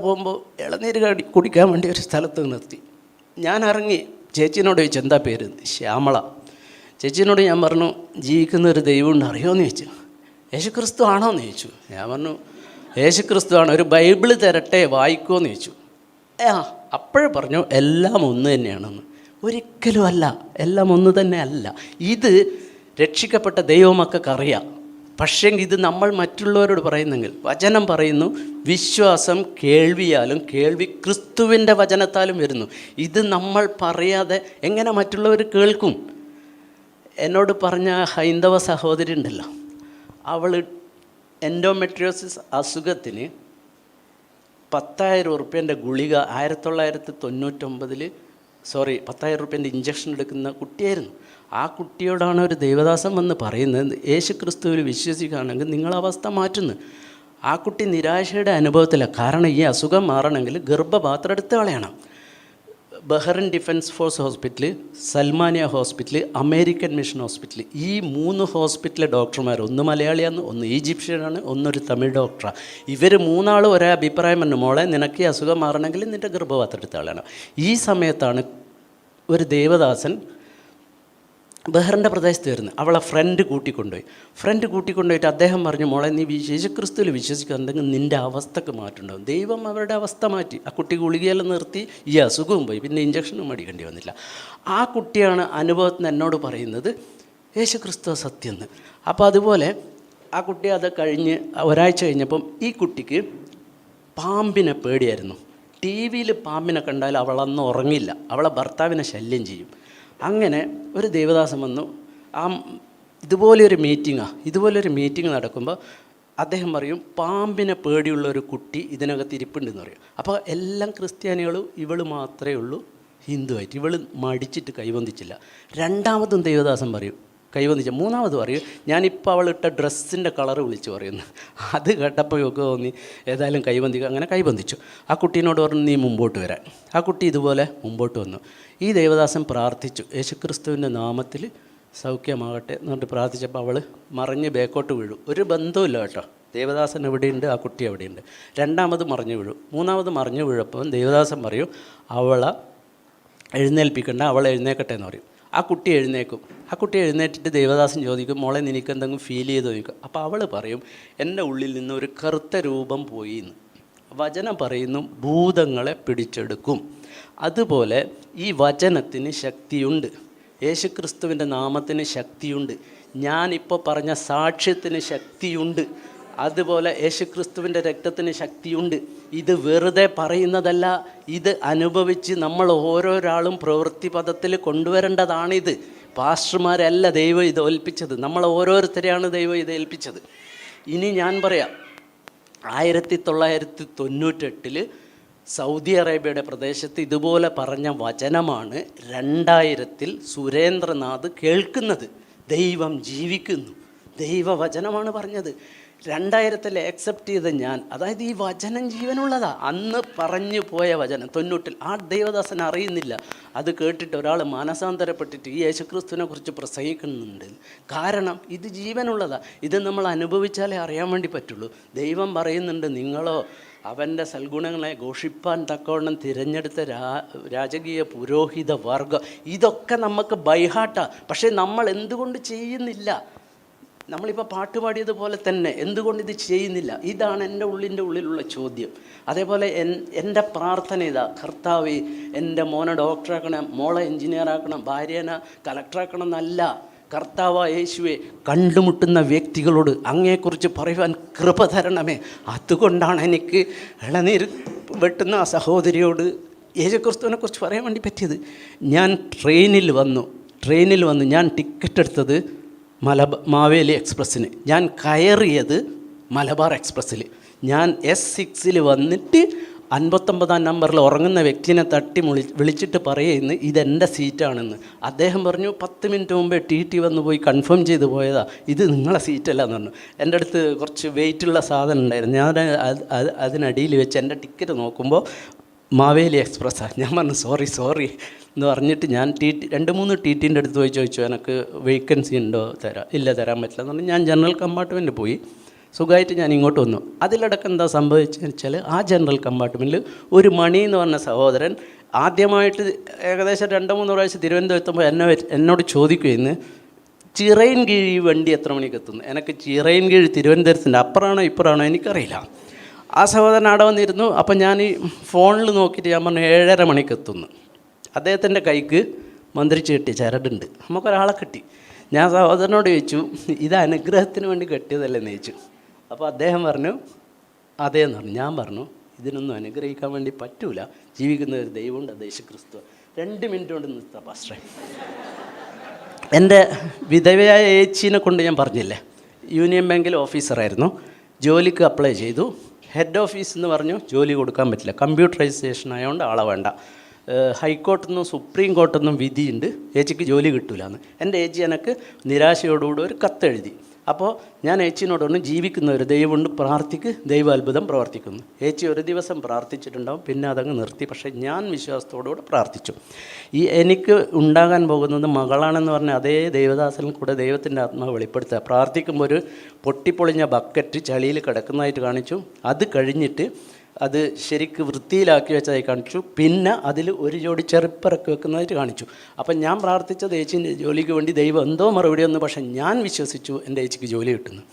Speaker 3: പോകുമ്പോൾ ഇളനീര് കുടിക്കാൻ വേണ്ടി ഒരു സ്ഥലത്ത് നിർത്തി. ഞാൻ ഇറങ്ങി ചേച്ചീനോട് ചോദിച്ചു, എന്താ പേര്? ശ്യാമള. ചേച്ചീനോട് ഞാൻ പറഞ്ഞു, ജീവിക്കുന്ന ഒരു ദൈവമുണ്ട്, അറിയുമോയെന്ന് ചോദിച്ചു. യേശുക്രിസ്തു ആണോ എന്ന് ചോദിച്ചു. ഞാൻ പറഞ്ഞു, യേശുക്രിസ്തു ആണ്, ഒരു ബൈബിള് തരട്ടെ, വായിക്കുമോയെന്ന് ചോദിച്ചു. അപ്പോഴേ പറഞ്ഞു, എല്ലാം ഒന്ന് തന്നെയാണെന്ന്. ഒരിക്കലും അല്ല, എല്ലാം ഒന്ന് തന്നെ അല്ല. ഇത് രക്ഷിക്കപ്പെട്ട ദൈവമക്കൾക്ക് അറിയാം. പക്ഷേ ഇത് നമ്മൾ മറ്റുള്ളവരോട് പറയുന്നെങ്കിൽ, വചനം പറയുന്നു, വിശ്വാസം കേൾവിയാലും കേൾവി ക്രിസ്തുവിൻ്റെ വചനത്താലും വരുന്നു. ഇത് നമ്മൾ പറയാതെ എങ്ങനെ മറ്റുള്ളവർ കേൾക്കും? എന്നോട് പറഞ്ഞ ഹൈന്ദവ സഹോദരി ഉണ്ടല്ലോ, അവൾ എൻഡോമെട്രിയോസിസ് അസുഖത്തിന് 10,000 ഉറുപ്പ്യൻ്റെ ഗുളിക 1999 10,000 ഉറുപ്പ്യൻ്റെ ഇഞ്ചക്ഷൻ എടുക്കുന്ന കുട്ടിയായിരുന്നു. ആ കുട്ടിയോടാണ് ഒരു ദൈവദാസൻ വന്ന് പറയുന്നത്, യേശു ക്രിസ്തുവിൽ വിശ്വസിക്കുകയാണെങ്കിൽ നിങ്ങളവസ്ഥ മാറ്റുന്നു. ആ കുട്ടി നിരാശയുടെ അനുഭവത്തിലാണ്. കാരണം ഈ അസുഖം മാറണമെങ്കിൽ ഗർഭപാത്രം എടുത്ത് കളയണം. Bahrain defence force hospital, Salmaniya hospital, American mission hospital, ഈ 3 ഹോസ്പിറ്റലിലെ ഡോക്ടർമാർ, ഒന്ന് മലയാളിയാണ്, ഒന്ന് ഈജിപ്ഷ്യനാണ്, ഒന്നൊരു തമിഴ് ഡോക്ടറാണ്. ഇവർ 3 ആളും ഒരേ അഭിപ്രായം പറഞ്ഞു, മോളെ നിനക്ക് ഈ അസുഖം മാറണമെങ്കിൽ നിൻ്റെ ഗർഭപാത്രം എടുത്ത് കളയണം. ഈ സമയത്താണ് ഒരു ദേവദാസൻ ബഹ്റിൻ്റെ പ്രദേശത്ത് വരുന്നത്. അവളെ ഫ്രണ്ട് കൂട്ടിക്കൊണ്ടുപോയിട്ട് അദ്ദേഹം പറഞ്ഞു, മോളെ നീ യേശുക്രിസ്തുവിൽ വിശ്വസിക്കുന്നുണ്ടെങ്കിൽ നിൻ്റെ അവസ്ഥക്ക് മാറ്റുണ്ടാവും. ദൈവം അവരുടെ അവസ്ഥ മാറ്റി. ആ കുട്ടി ഗുളികയെല്ലാം നിർത്തി, ഈ അസുഖവും പോയി, പിന്നെ ഇഞ്ചക്ഷനും മേടിക്കേണ്ടി വന്നില്ല. ആ കുട്ടിയാണ് അനുഭവത്തിന് എന്നോട് പറയുന്നത് യേശുക്രിസ്തു സത്യം എന്ന്. അപ്പോൾ അതുപോലെ ആ കുട്ടി അത് കഴിഞ്ഞ് ഒരാഴ്ച കഴിഞ്ഞപ്പം ഈ കുട്ടിക്ക് പാമ്പിനെ പേടിയായിരുന്നു. TV-യിൽ പാമ്പിനെ കണ്ടാൽ അവളന്ന് ഉറങ്ങില്ല, അവളെ ഭർത്താവിനെ ശല്യം ചെയ്യും. അങ്ങനെ ഒരു ദേവദാസൻ വന്നു. ഇതുപോലൊരു മീറ്റിംഗ് നടക്കുമ്പോൾ അദ്ദേഹം പറയും, പാമ്പിനെ പേടിയുള്ള ഒരു കുട്ടി ഇതിനകത്ത് ഇരിപ്പുണ്ടെന്ന് പറയും. അപ്പോൾ എല്ലാം ക്രിസ്ത്യാനികളും, ഇവൾ മാത്രമേ ഉള്ളൂ ഹിന്ദുവായിട്ട്. ഇവൾ മടിച്ചിട്ട് കൈവന്തിച്ചില്ല. രണ്ടാമതും ദേവദാസൻ പറയും കൈവന്തിച്ച. മൂന്നാമത് പറയും, ഞാനിപ്പോൾ അവളിട്ട ഡ്രസ്സിൻ്റെ കളറ് വിളിച്ച് പറയുന്നു. അത് കേട്ടപ്പോൾ ഒക്കെ തോന്നി ഏതായാലും കൈവന്തിക്കുക. അങ്ങനെ കൈവന്തിച്ചു. ആ കുട്ടീനോട് പറഞ്ഞു, നീ മുമ്പോട്ട് വരാൻ. ആ കുട്ടി ഇതുപോലെ മുമ്പോട്ട് വന്നു. ഈ ദേവദാസൻ പ്രാർത്ഥിച്ചു, യേശുക്രിസ്തുവിൻ്റെ നാമത്തിൽ സൗഖ്യമാകട്ടെ എന്നിട്ട് പ്രാർത്ഥിച്ചപ്പോൾ അവൾ മറിഞ്ഞ് ബേക്കോട്ട് വീഴും. ഒരു ബന്ധവുമില്ല കേട്ടോ. ദേവദാസൻ എവിടെയുണ്ട്, ആ കുട്ടി എവിടെയുണ്ട്. രണ്ടാമത് മറിഞ്ഞു വീഴും. മൂന്നാമത് മറിഞ്ഞു വീഴപ്പോൾ ദേവദാസൻ പറയും, അവളെ എഴുന്നേൽപ്പിക്കണ്ട, അവളെ എഴുന്നേക്കട്ടെ എന്ന് പറയും. ആ കുട്ടി എഴുന്നേക്കും. ആ കുട്ടി എഴുന്നേറ്റിട്ട് ദേവദാസൻ ചോദിക്കും, മോളെ നിനക്ക് എന്തെങ്കിലും ഫീൽ ചെയ്ത് ചോദിക്കും. അപ്പോൾ അവൾ പറയും, എൻ്റെ ഉള്ളിൽ നിന്ന് ഒരു കറുത്ത രൂപം പോയി എന്ന്. വചനം പറയുന്നു, ഭൂതങ്ങളെ പിടിച്ചെടുക്കും. അതുപോലെ ഈ വചനത്തിന് ശക്തിയുണ്ട്, യേശുക്രിസ്തുവിൻ്റെ നാമത്തിന് ശക്തിയുണ്ട്, ഞാനിപ്പോൾ പറഞ്ഞ സാക്ഷ്യത്തിന് ശക്തിയുണ്ട്. അതുപോലെ യേശുക്രിസ്തുവിൻ്റെ രക്തത്തിന് ശക്തിയുണ്ട്. ഇത് വെറുതെ പറയുന്നതല്ല, ഇത് അനുഭവിച്ച് നമ്മൾ ഓരോരാളും പ്രവൃത്തി പദത്തിൽ കൊണ്ടുവരേണ്ടതാണിത്. പാസ്റ്റർമാരല്ല ദൈവം ഇത് ഏൽപ്പിച്ചത്, നമ്മൾ ഓരോരുത്തരെയാണ് ദൈവം ഇത് ഏൽപ്പിച്ചത്. ഇനി ഞാൻ പറയാം, 1998 സൗദി അറേബ്യയുടെ പ്രദേശത്ത് ഇതുപോലെ പറഞ്ഞ വചനമാണ് 2000 സുരേന്ദ്രനാഥ് കേൾക്കുന്നത്. ദൈവം ജീവിക്കുന്നു, ദൈവവചനമാണ് പറഞ്ഞത്. 2000 ആക്സെപ്റ്റ് ചെയ്ത ഞാൻ, അതായത് ഈ വചനം ജീവനുള്ളതാ. അന്ന് പറഞ്ഞു പോയ വചനം 90 ആ ദൈവദാസൻ അറിയുന്നില്ല. അത് കേട്ടിട്ട് ഒരാൾ മാനസാന്തരപ്പെട്ടിട്ട് ഈ യേശുക്രിസ്തുവിനെ കുറിച്ച് പ്രസംഗിക്കുന്നുണ്ട്. കാരണം ഇത് ജീവനുള്ളതാ. ഇത് നമ്മൾ അനുഭവിച്ചാലേ അറിയാൻ വേണ്ടി പറ്റുള്ളൂ. ദൈവം പറയുന്നുണ്ട്, നിങ്ങളോ അവൻ്റെ സൽഗുണങ്ങളെ ഘോഷിപ്പാൻ തക്കവണ്ണം തിരഞ്ഞെടുത്ത രാജകീയ പുരോഹിത വർഗം. ഇതൊക്കെ നമുക്ക് ബൈഹാട്ടാ. പക്ഷേ നമ്മൾ എന്തുകൊണ്ട് ചെയ്യുന്നില്ല? നമ്മളിപ്പോൾ പാട്ട് പാടിയതുപോലെ തന്നെ എന്തുകൊണ്ട് ഇത് ചെയ്യുന്നില്ല? ഇതാണ് എൻ്റെ ഉള്ളിലുള്ള ചോദ്യം. അതേപോലെ എൻ്റെ പ്രാർത്ഥന ഇതാ, കർത്താവേ എൻ്റെ മോനെ ഡോക്ടറാക്കണം, മോളെ എൻജിനീയറാക്കണം, ഭാര്യനെ കലക്ടറാക്കണം എന്നല്ല. കർത്താവ് യേശുവെ, കണ്ടുമുട്ടുന്ന വ്യക്തികളോട് അങ്ങയെക്കുറിച്ച് പറയുവാൻ കൃപ തരണമേ. അതുകൊണ്ടാണ് എനിക്ക് ഇളനീര് വെട്ടുന്ന ആ സഹോദരിയോട് യേശുക്രിസ്തുവിനെ കുറിച്ച് പറയാൻ വേണ്ടി പറ്റിയത്. ഞാൻ ട്രെയിനിൽ വന്നു ഞാൻ ടിക്കറ്റ് എടുത്തത് മാവേലി എക്സ്പ്രസ്സിന്, ഞാൻ കയറിയത് മലബാർ എക്സ്പ്രസ്സിൽ. ഞാൻ S6 വന്നിട്ട് 59 നമ്പറിൽ ഉറങ്ങുന്ന വ്യക്തിനെ തട്ടി വിളിച്ചിട്ട് പറയുന്നു ഇതെൻ്റെ സീറ്റാണെന്ന്. അദ്ദേഹം പറഞ്ഞു 10 മിനിറ്റ് മുമ്പേ TT വന്ന് പോയി കൺഫേം ചെയ്ത് പോയതാ, ഇത് നിങ്ങളെ സീറ്റല്ല എന്ന് പറഞ്ഞു. എൻ്റെ അടുത്ത് കുറച്ച് വെയിറ്റുള്ള സാധനം ഉണ്ടായിരുന്നു. ഞാൻ അതിനടിയിൽ വെച്ച് എൻ്റെ ടിക്കറ്റ് നോക്കുമ്പോൾ മാവേലി എക്സ്പ്രസ്സാണ്. ഞാൻ പറഞ്ഞു സോറി എന്ന് പറഞ്ഞിട്ട് ഞാൻ രണ്ട് മൂന്ന് TTൻ്റെ അടുത്ത് പോയി ചോദിച്ചു, എനിക്ക് വേക്കൻസി ഉണ്ടോ? ഇല്ല തരാൻ പറ്റില്ല എന്ന് പറഞ്ഞു. ഞാൻ ജനറൽ കമ്പാർട്ട്മെൻറ്റിൽ പോയി, സുഖമായിട്ട് ഞാൻ ഇങ്ങോട്ട് വന്നു. അതിലിടക്ക് എന്താ സംഭവിച്ചതെന്ന് വെച്ചാൽ, ആ ജനറൽ കമ്പാർട്ട്മെൻറ്റിൽ ഒരു മണി എന്ന് പറഞ്ഞ സഹോദരൻ ആദ്യമായിട്ട് ഏകദേശം 2-3 പ്രാവശ്യം തിരുവനന്തപുരത്തുമ്പോൾ എന്നോട് ചോദിക്കുകയെന്ന്, ചിറയൻകീഴ് വണ്ടി എത്ര മണിക്ക് എത്തുന്നു? എനിക്ക് ചിറയൻകീഴ് തിരുവനന്തപുരത്തിൻ്റെ അപ്പുറമാണോ ഇപ്പുറമാണോ എനിക്കറിയില്ല. ആ സഹോദരൻ അവിടെ വന്നിരുന്നു. അപ്പം ഞാൻ ഈ ഫോണിൽ നോക്കിയിട്ട് ഞാൻ പറഞ്ഞു 7:30 മണിക്ക് എത്തുന്നു. അദ്ദേഹത്തിൻ്റെ കൈക്ക് മന്ത്രിച്ച് കെട്ടിയ ചരടുണ്ട്. നമുക്കൊരാളെ കിട്ടി. ഞാൻ സഹോദരനോട് ചോദിച്ചു, ഇത് അനുഗ്രഹത്തിന് വേണ്ടി കെട്ടിയതല്ലെന്ന് ചോദിച്ചു. അപ്പോൾ അദ്ദേഹം പറഞ്ഞു അതേന്ന് പറഞ്ഞു. ഞാൻ പറഞ്ഞു ഇതിനൊന്നും അനുഗ്രഹിക്കാൻ വേണ്ടി പറ്റൂല, ജീവിക്കുന്ന ഒരു ദൈവമുണ്ട്, അത് യേശുക്രിസ്തു. 2 മിനിറ്റ് കൊണ്ട് നിർത്താം പാസ്റ്ററെ. എൻ്റെ വിധവയായ ഏച്ചീനെ കൊണ്ട് ഞാൻ പറഞ്ഞില്ലേ, യൂണിയൻ ബാങ്കിൽ ഓഫീസറായിരുന്നു, ജോലിക്ക് അപ്ലൈ ചെയ്തു. ഹെഡ് ഓഫീസ് എന്ന് പറഞ്ഞു ജോലി കൊടുക്കാൻ പറ്റില്ല, കമ്പ്യൂട്ടറൈസേഷൻ ആയതുകൊണ്ട് ആളെ വേണ്ട. ഹൈക്കോർട്ടിൽ നിന്നും സുപ്രീം കോർട്ടിൽ നിന്നും വിധിയുണ്ട്, ഏച്ചിക്ക് ജോലി കിട്ടില്ല എന്ന്. എൻ്റെ ഏച്ചി എനിക്ക് നിരാശയോടുകൂടി ഒരു കത്തെഴുതി. അപ്പോൾ ഞാൻ ഏച്ചിനോടൊന്ന് ജീവിക്കുന്ന ഒരു ദൈവമുണ്ട്, പ്രാർത്ഥിക്ക്, ദൈവ അത്ഭുതം പ്രവർത്തിക്കുന്നു. ഏച്ചി ഒരു ദിവസം പ്രാർത്ഥിച്ചിട്ടുണ്ടാവും, പിന്നെ അതങ്ങ് നിർത്തി. പക്ഷേ ഞാൻ വിശ്വാസത്തോടുകൂടെ പ്രാർത്ഥിച്ചു. എനിക്ക് ഉണ്ടാകാൻ പോകുന്നത് മകളാണെന്ന് പറഞ്ഞ അതേ ദൈവദാസനും കൂടെ ദൈവത്തിൻ്റെ ആത്മാവ് വെളിപ്പെടുത്തുക. പ്രാർത്ഥിക്കുമ്പോൾ ഒരു പൊട്ടിപ്പൊളിഞ്ഞ ബക്കറ്റ് ചളിയിൽ കിടക്കുന്നതായിട്ട് കാണിച്ചു. അത് കഴിഞ്ഞിട്ട് അത് ശരിക്ക് വൃത്തിയിലാക്കി വെച്ചതായി കാണിച്ചു. പിന്നെ അതിൽ ഒരു ജോഡി ചെറുപ്പിറക്കി വെക്കുന്നതായിട്ട് കാണിച്ചു. അപ്പം ഞാൻ പ്രാർത്ഥിച്ചത് ഏച്ചിൻ്റെ ജോലിക്ക് വേണ്ടി ദൈവം എന്തോ മറുപടി വന്നു. പക്ഷേ ഞാൻ വിശ്വസിച്ചു എൻ്റെ ഏച്ചിക്ക് ജോലി കിട്ടുന്നു.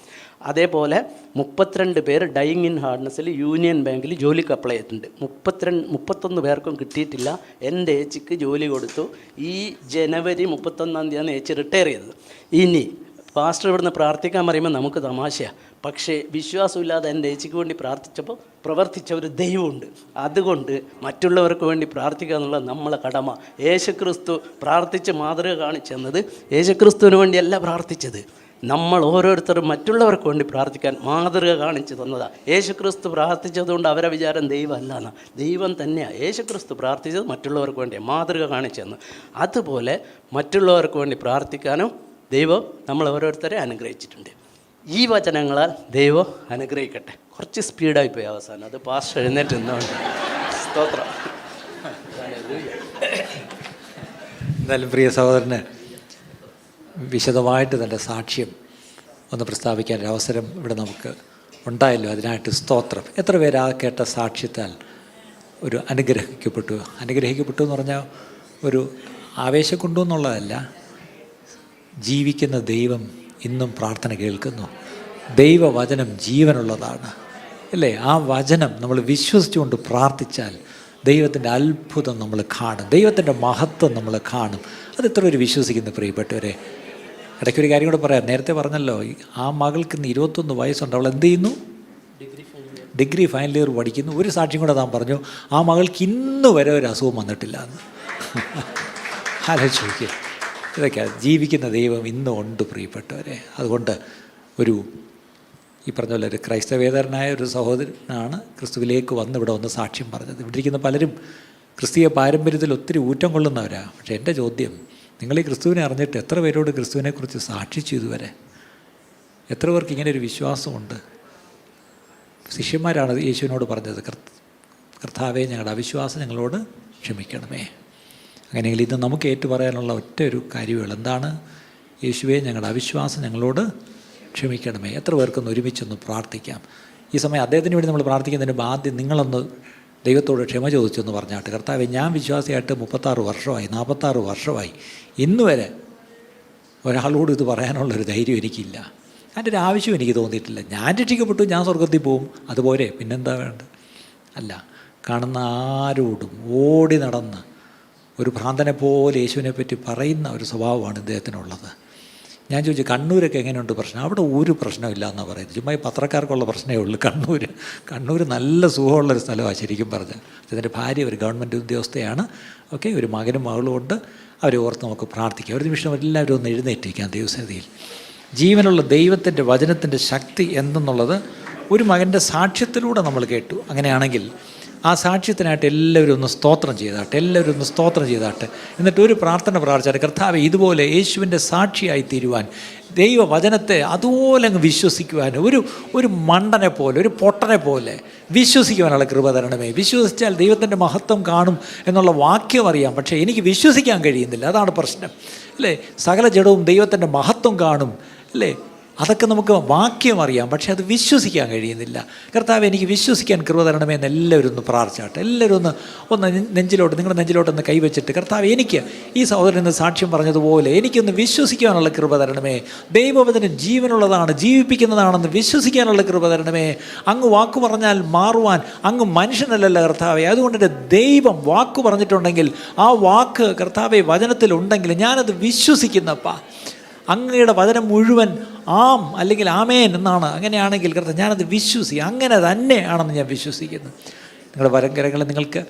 Speaker 3: അതേപോലെ 32 പേര് ഡൈയിങ് ഇൻ ഹാർഡ്നെസ്സിൽ യൂണിയൻ ബാങ്കിൽ ജോലിക്ക് അപ്ലൈ ചെയ്തിട്ടുണ്ട്. 31 പേർക്കും കിട്ടിയിട്ടില്ല. എൻ്റെ ഏച്ചിക്ക് ജോലി കൊടുത്തു. ഈ ജനുവരി 31-ാം തീയതിയാണ് ഏച്ചി റിട്ടയർ ചെയ്തത്. ഇനി പാസ്റ്റർ ഇവിടുന്ന് പ്രാർത്ഥിക്കാൻ പറയുമ്പോൾ നമുക്ക് തമാശയാണ്. പക്ഷേ വിശ്വാസമില്ലാതെ എൻ്റെ ഏച്ചിക്ക് വേണ്ടി പ്രാർത്ഥിച്ചപ്പോൾ പ്രവർത്തിച്ച ഒരു ദൈവമുണ്ട്. അതുകൊണ്ട് മറ്റുള്ളവർക്ക് വേണ്ടി പ്രാർത്ഥിക്കുക എന്നുള്ളത് നമ്മളെ കടമ. യേശുക്രിസ്തു പ്രാർത്ഥിച്ച് മാതൃക കാണിച്ചെന്നത് യേശുക്രിസ്തുവിന് വേണ്ടിയല്ല പ്രാർത്ഥിച്ചത്. നമ്മൾ ഓരോരുത്തരും മറ്റുള്ളവർക്ക് വേണ്ടി പ്രാർത്ഥിക്കാൻ മാതൃക കാണിച്ചു തന്നതാണ്. യേശുക്രിസ്തു പ്രാർത്ഥിച്ചതുകൊണ്ട് അവരെ വിചാരം ദൈവമല്ല എന്നാണ്. ദൈവം തന്നെയാണ്. യേശുക്രിസ്തു പ്രാർത്ഥിച്ചത് മറ്റുള്ളവർക്ക് വേണ്ടിയാണ്, മാതൃക കാണിച്ചു തന്നു. അതുപോലെ മറ്റുള്ളവർക്ക് വേണ്ടി പ്രാർത്ഥിക്കാനും ദൈവം നമ്മൾ ഓരോരുത്തരെ അനുഗ്രഹിച്ചിട്ടുണ്ട്. ഈ വചനങ്ങളാൽ ദൈവം അനുഗ്രഹിക്കട്ടെ. കുറച്ച് സ്പീഡായിപ്പോയി അവസാനം, അത് പാസ്റ്റർ എഴുന്നേറ്റ് നിന്നുകൊണ്ട്. സ്തോത്രം.
Speaker 1: എന്തായാലും പ്രിയ സഹോദരന് വിശദമായിട്ട് തൻ്റെ സാക്ഷ്യം ഒന്ന് പ്രസ്താവിക്കാൻ ഒരു അവസരം ഇവിടെ നമുക്ക് ഉണ്ടായല്ലോ, അതിനായിട്ട് സ്തോത്രം. എത്ര പേര് ആ കേട്ട സാക്ഷ്യത്താൽ ഒരു അനുഗ്രഹിക്കപ്പെട്ടു എന്ന് പറഞ്ഞാൽ ഒരു ആവേശം കൊണ്ടു എന്നുള്ളതല്ല, ജീവിക്കുന്ന ദൈവം ഇന്നും പ്രാർത്ഥന കേൾക്കുന്നു. ദൈവവചനം ജീവനുള്ളതാണ് അല്ലേ? ആ വചനം നമ്മൾ വിശ്വസിച്ചുകൊണ്ട് പ്രാർത്ഥിച്ചാൽ ദൈവത്തിൻ്റെ അത്ഭുതം നമ്മൾ കാണും, ദൈവത്തിൻ്റെ മഹത്വം നമ്മൾ കാണും. അത് എത്ര പേര് വിശ്വസിക്കുന്നു പ്രിയപ്പെട്ടവരെ? ഇടയ്ക്കൊരു കാര്യം കൂടെ പറയാം. നേരത്തെ പറഞ്ഞല്ലോ, ആ മകൾക്ക് ഇന്ന് 21 വയസ്സുണ്ട്. അവൾ എന്ത് ചെയ്യുന്നു? ഡിഗ്രി ഫൈനൽ ഇയർ പഠിക്കുന്നു. ഒരു സാക്ഷ്യം കൂടെ താൻ പറഞ്ഞു, ആ മകൾക്ക് ഇന്ന് വരെ ഒരു അസുഖം വന്നിട്ടില്ല എന്ന്. ആലോചിച്ച് നോക്കിയേ. ഇതൊക്കെയാണ് ജീവിക്കുന്ന ദൈവം ഇന്നും ഉണ്ട് പ്രിയപ്പെട്ടവരെ. അതുകൊണ്ട് ഈ പറഞ്ഞ പോലെ ഒരു ക്രൈസ്തവേതരനായ ഒരു സഹോദരനാണ് ക്രിസ്തുവിലേക്ക് വന്ന് ഇവിടെ വന്ന് സാക്ഷ്യം പറഞ്ഞത്. ഇവിടെ ഇരിക്കുന്ന പലരും ക്രിസ്തീയ പാരമ്പര്യത്തിൽ ഒത്തിരി ഊറ്റം കൊള്ളുന്നവരാണ്. പക്ഷേ എൻ്റെ ചോദ്യം, നിങ്ങൾ ഈ ക്രിസ്തുവിനെ അറിഞ്ഞിട്ട് എത്ര പേരോട് ക്രിസ്തുവിനെക്കുറിച്ച് സാക്ഷിച്ചു ഇതുവരെ? എത്ര പേർക്ക് ഇങ്ങനെ ഒരു വിശ്വാസമുണ്ട്? ശിഷ്യന്മാരാണ് യേശുവിനോട് പറഞ്ഞത്, കർത്താവേ, ഞങ്ങളുടെ അവിശ്വാസം ഞങ്ങളോട് ക്ഷമിക്കണമേ. അങ്ങനെയെങ്കിൽ ഇന്ന് നമുക്ക് ഏറ്റുപറയാനുള്ള ഒറ്റ ഒരു കാര്യമുള്ളൂ. എന്താണ്? യേശുവേ, ഞങ്ങളുടെ അവിശ്വാസം ഞങ്ങളോട് ക്ഷമിക്കണമേ. എത്ര പേർക്കൊന്ന് ഒരുമിച്ചൊന്ന് പ്രാർത്ഥിക്കാം ഈ സമയം? അദ്ദേഹത്തിന് വേണ്ടി നമ്മൾ പ്രാർത്ഥിക്കുന്നതിന് മുമ്പ് ആദ്യം നിങ്ങളൊന്ന് ദൈവത്തോട് ക്ഷമ ചോദിച്ചെന്ന് പറഞ്ഞാട്ട്, കർത്താവേ, ഞാൻ വിശ്വാസിയായിട്ട് 36 വർഷമായി, 46 വർഷമായി, ഇന്ന് വരെ ഒരാളോട് ഇത് പറയാനുള്ളൊരു ധൈര്യം എനിക്കില്ല. അതിൻ്റെ ഒരു ആവശ്യം എനിക്ക് തോന്നിയിട്ടില്ല. ഞാൻ രക്ഷിക്കപ്പെട്ടു, ഞാൻ സ്വർഗത്തിൽ പോവും, അതുപോലെ പിന്നെന്താ വേണ്ടത്? അല്ല, കാണുന്ന ആരോടും ഓടി നടന്ന് ഒരു ഭ്രാന്തനെ പോലെ യേശുവിനെ പറ്റി പറയുന്ന ഒരു സ്വഭാവമാണ് ഇദ്ദേഹത്തിനുള്ളത്. ഞാൻ ചോദിച്ചു, കണ്ണൂരൊക്കെ എങ്ങനെയുണ്ട് പ്രശ്നം? അവിടെ ഒരു പ്രശ്നമില്ല എന്നാണ് പറയുന്നത്. ചുമ്മാ ഈ പത്രക്കാർക്കുള്ള പ്രശ്നമേ ഉള്ളൂ. കണ്ണൂർ നല്ല സുഖമുള്ളൊരു സ്ഥലമാണ് ശരിക്കും പറഞ്ഞാൽ. അതിൻ്റെ ഭാര്യ ഒരു ഗവൺമെൻറ് ഉദ്യോഗസ്ഥയാണ്. ഓക്കെ, ഒരു മകനും മകളും ഉണ്ട്. അവരെ ഓർത്ത് നമുക്ക് പ്രാർത്ഥിക്കാം. ഒരു നിമിഷം എല്ലാവരും ഒന്ന് എഴുന്നേറ്റിരിക്കാം ദൈവസന്നിധിയിൽ. ജീവനുള്ള ദൈവത്തിൻ്റെ വചനത്തിൻ്റെ ശക്തി എന്തെന്നുള്ളത് ഒരു മകൻ്റെ സാക്ഷ്യത്തിലൂടെ നമ്മൾ കേട്ടു. അങ്ങനെയാണെങ്കിൽ ആ സാക്ഷ്യത്തിനായിട്ട് എല്ലാവരും ഒന്ന് സ്തോത്രം ചെയ്താട്ടെ. എന്നിട്ട് ഒരു പ്രാർത്ഥന പ്രാർത്ഥിച്ചാൽ, കർത്താവേ, ഇതുപോലെ യേശുവിൻ്റെ സാക്ഷിയായി തീരുവാൻ, ദൈവവചനത്തെ അതുപോലെ അങ്ങ് വിശ്വസിക്കുവാൻ, ഒരു മണ്ടനെ പോലെ, ഒരു പൊട്ടനെ പോലെ വിശ്വസിക്കുവാനുള്ള കൃപ തരണമേ. വിശ്വസിച്ചാൽ ദൈവത്തിൻ്റെ മഹത്വം കാണും എന്നുള്ള വാക്യം അറിയാം, പക്ഷേ എനിക്ക് വിശ്വസിക്കാൻ കഴിയുന്നില്ല. അതാണ് പ്രശ്നം, അല്ലേ? സകല ജഡവും ദൈവത്തിൻ്റെ മഹത്വം കാണും, അല്ലേ? അതൊക്കെ നമുക്ക് വാക്യം അറിയാം, പക്ഷേ അത് വിശ്വസിക്കാൻ കഴിയുന്നില്ല. കർത്താവ്, എനിക്ക് വിശ്വസിക്കാൻ കൃപ തരണമേ എന്ന് എല്ലാവരും ഒന്ന് പ്രാർത്ഥിച്ചാട്ടെ. എല്ലാവരും നിങ്ങളുടെ നെഞ്ചിലോട്ടൊന്ന് കൈവച്ചിട്ട്, കർത്താവ്, എനിക്ക് ഈ സഹോദരൻ ഇന്ന് സാക്ഷ്യം പറഞ്ഞതുപോലെ എനിക്കൊന്ന് വിശ്വസിക്കാനുള്ള കൃപ തരണമേ. ദൈവവചനം ജീവനുള്ളതാണ്, ജീവിപ്പിക്കുന്നതാണെന്ന് വിശ്വസിക്കാനുള്ള കൃപ തരണമേ. അങ്ങ് വാക്ക് പറഞ്ഞാൽ മാറുവാൻ അങ്ങ് മനുഷ്യനല്ലല്ലോ കർത്താവേ. അതുകൊണ്ട് എൻ്റെ ദൈവം വാക്ക് പറഞ്ഞിട്ടുണ്ടെങ്കിൽ ആ വാക്ക് കർത്താവെ വചനത്തിലുണ്ടെങ്കിൽ ഞാനത് വിശ്വസിക്കുന്നപ്പാ. അങ്ങയുടെ വചനം മുഴുവൻ ആം അല്ലെങ്കിൽ ആമേൻ എന്നാണ്. അങ്ങനെയാണെങ്കിൽ കർത്താവ്, ഞാനത് അങ്ങനെ തന്നെയാണെന്ന് ഞാൻ വിശ്വസിക്കുന്നു. നിങ്ങളുടെ വരങ്കരങ്ങൾ നിങ്ങൾക്ക്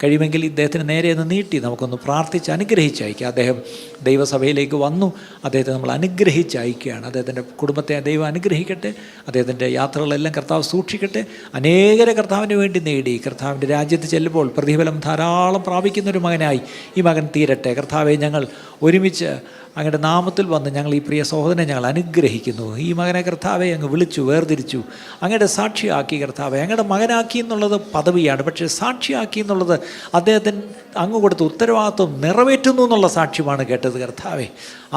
Speaker 1: കഴിയുമെങ്കിൽ ഇദ്ദേഹത്തിന് നേരെ ഒന്ന് നീട്ടി നമുക്കൊന്ന് പ്രാർത്ഥിച്ച് അനുഗ്രഹിച്ചയക്കുക. അദ്ദേഹം ദൈവസഭയിലേക്ക് വന്നു, അദ്ദേഹത്തെ നമ്മൾ അനുഗ്രഹിച്ചയക്കുകയാണ്. അദ്ദേഹത്തിൻ്റെ കുടുംബത്തെ ദൈവം അനുഗ്രഹിക്കട്ടെ. അദ്ദേഹത്തിൻ്റെ യാത്രകളെല്ലാം കർത്താവ് സൂക്ഷിക്കട്ടെ. അനേകരെ കർത്താവിന് വേണ്ടി നേടി കർത്താവിൻ്റെ രാജ്യത്ത് ചെല്ലുമ്പോൾ പ്രതിഫലം ധാരാളം പ്രാപിക്കുന്നൊരു മകനായി ഈ മകൻ തീരട്ടെ. കർത്താവെ, ഞങ്ങൾ ഒരുമിച്ച് അങ്ങയുടെ നാമത്തിൽ വന്ന് ഞങ്ങൾ ഈ പ്രിയ സഹോദരനെ ഞങ്ങൾ അനുഗ്രഹിക്കുന്നു. ഈ മകനെ കർത്താവെ അങ്ങ് വിളിച്ചു വേർതിരിച്ചു, അങ്ങയുടെ സാക്ഷിയാക്കി കർത്താവെ. അങ്ങയുടെ മകനാക്കി എന്നുള്ളത് പദവിയാണ്, പക്ഷേ സാക്ഷിയാക്കി എന്നുള്ളത് അദ്ദേഹത്തിന് അങ്ങ് കൊടുത്ത ഉത്തരവാദിത്വം നിറവേറ്റുന്നു എന്നുള്ള സാക്ഷ്യമാണ് കേട്ടത് കർത്താവെ.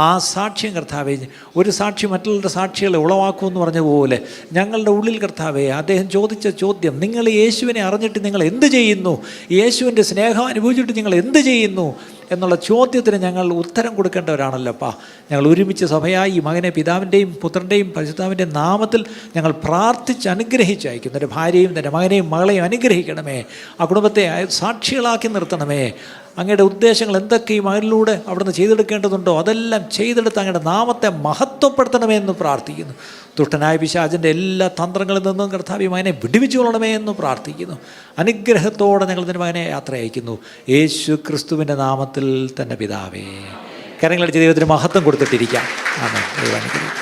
Speaker 1: ആ സാക്ഷ്യം കർത്താവെ, ഒരു സാക്ഷി മറ്റുള്ളവരുടെ സാക്ഷികളെ ഉളവാക്കുമെന്ന് പറഞ്ഞ പോലെ ഞങ്ങളുടെ ഉള്ളിൽ കർത്താവെ, അദ്ദേഹം ചോദിച്ച ചോദ്യം, നിങ്ങൾ യേശുവിനെ അറിഞ്ഞിട്ട് നിങ്ങൾ എന്ത് ചെയ്യുന്നു, യേശുവിൻ്റെ സ്നേഹം അനുഭവിച്ചിട്ട് നിങ്ങൾ എന്ത് ചെയ്യുന്നു എന്നുള്ള ചോദ്യത്തിന് ഞങ്ങൾ ഉത്തരം കൊടുക്കേണ്ടവരാണല്ലോപ്പാ. ഞങ്ങൾ ഒരുമിച്ച് സഭയായി ഈ മകനെ പിതാവിൻ്റെയും പുത്രൻ്റെയും പരിശുദ്ധാവിൻ്റെയും നാമത്തിൽ ഞങ്ങൾ പ്രാർത്ഥിച്ച് അനുഗ്രഹിച്ചയക്കുന്നു. എൻ്റെ ഭാര്യയും എൻ്റെ മകനെയും മകളെയും അനുഗ്രഹിക്കണമേ. ആ കുടുംബത്തെ സാക്ഷികളാക്കി നിർത്തണമേ. അങ്ങയുടെ ഉദ്ദേശങ്ങൾ എന്തൊക്കെ ഈ മകനിലൂടെ അവിടുന്ന് ചെയ്തെടുക്കേണ്ടതുണ്ടോ അതെല്ലാം ചെയ്തെടുത്ത് അങ്ങയുടെ നാമത്തെ മഹത്വപ്പെടുത്തണമേ എന്ന് പ്രാർത്ഥിക്കുന്നു. ദുഷ്ടനായ പിശാചിൻ്റെ എല്ലാ തന്ത്രങ്ങളിൽ നിന്നും കർത്താവ് മകനെ വിടുവിച്ചു കൊള്ളണമേ എന്ന് പ്രാർത്ഥിക്കുന്നു. അനുഗ്രഹത്തോടെ ഞങ്ങൾ ഇതിൻ്റെ മകനെ യാത്ര അയക്കുന്നു, യേശു ക്രിസ്തുവിൻ്റെ നാമത്തിൽ തന്നെ പിതാവേ. കരങ്ങളടിച്ച് ദൈവത്തിന് മഹത്വം കൊടുത്തിട്ടിരിക്കാം. ആമേൻ. ദൈവാനുഗ്രഹിക്കട്ടെ.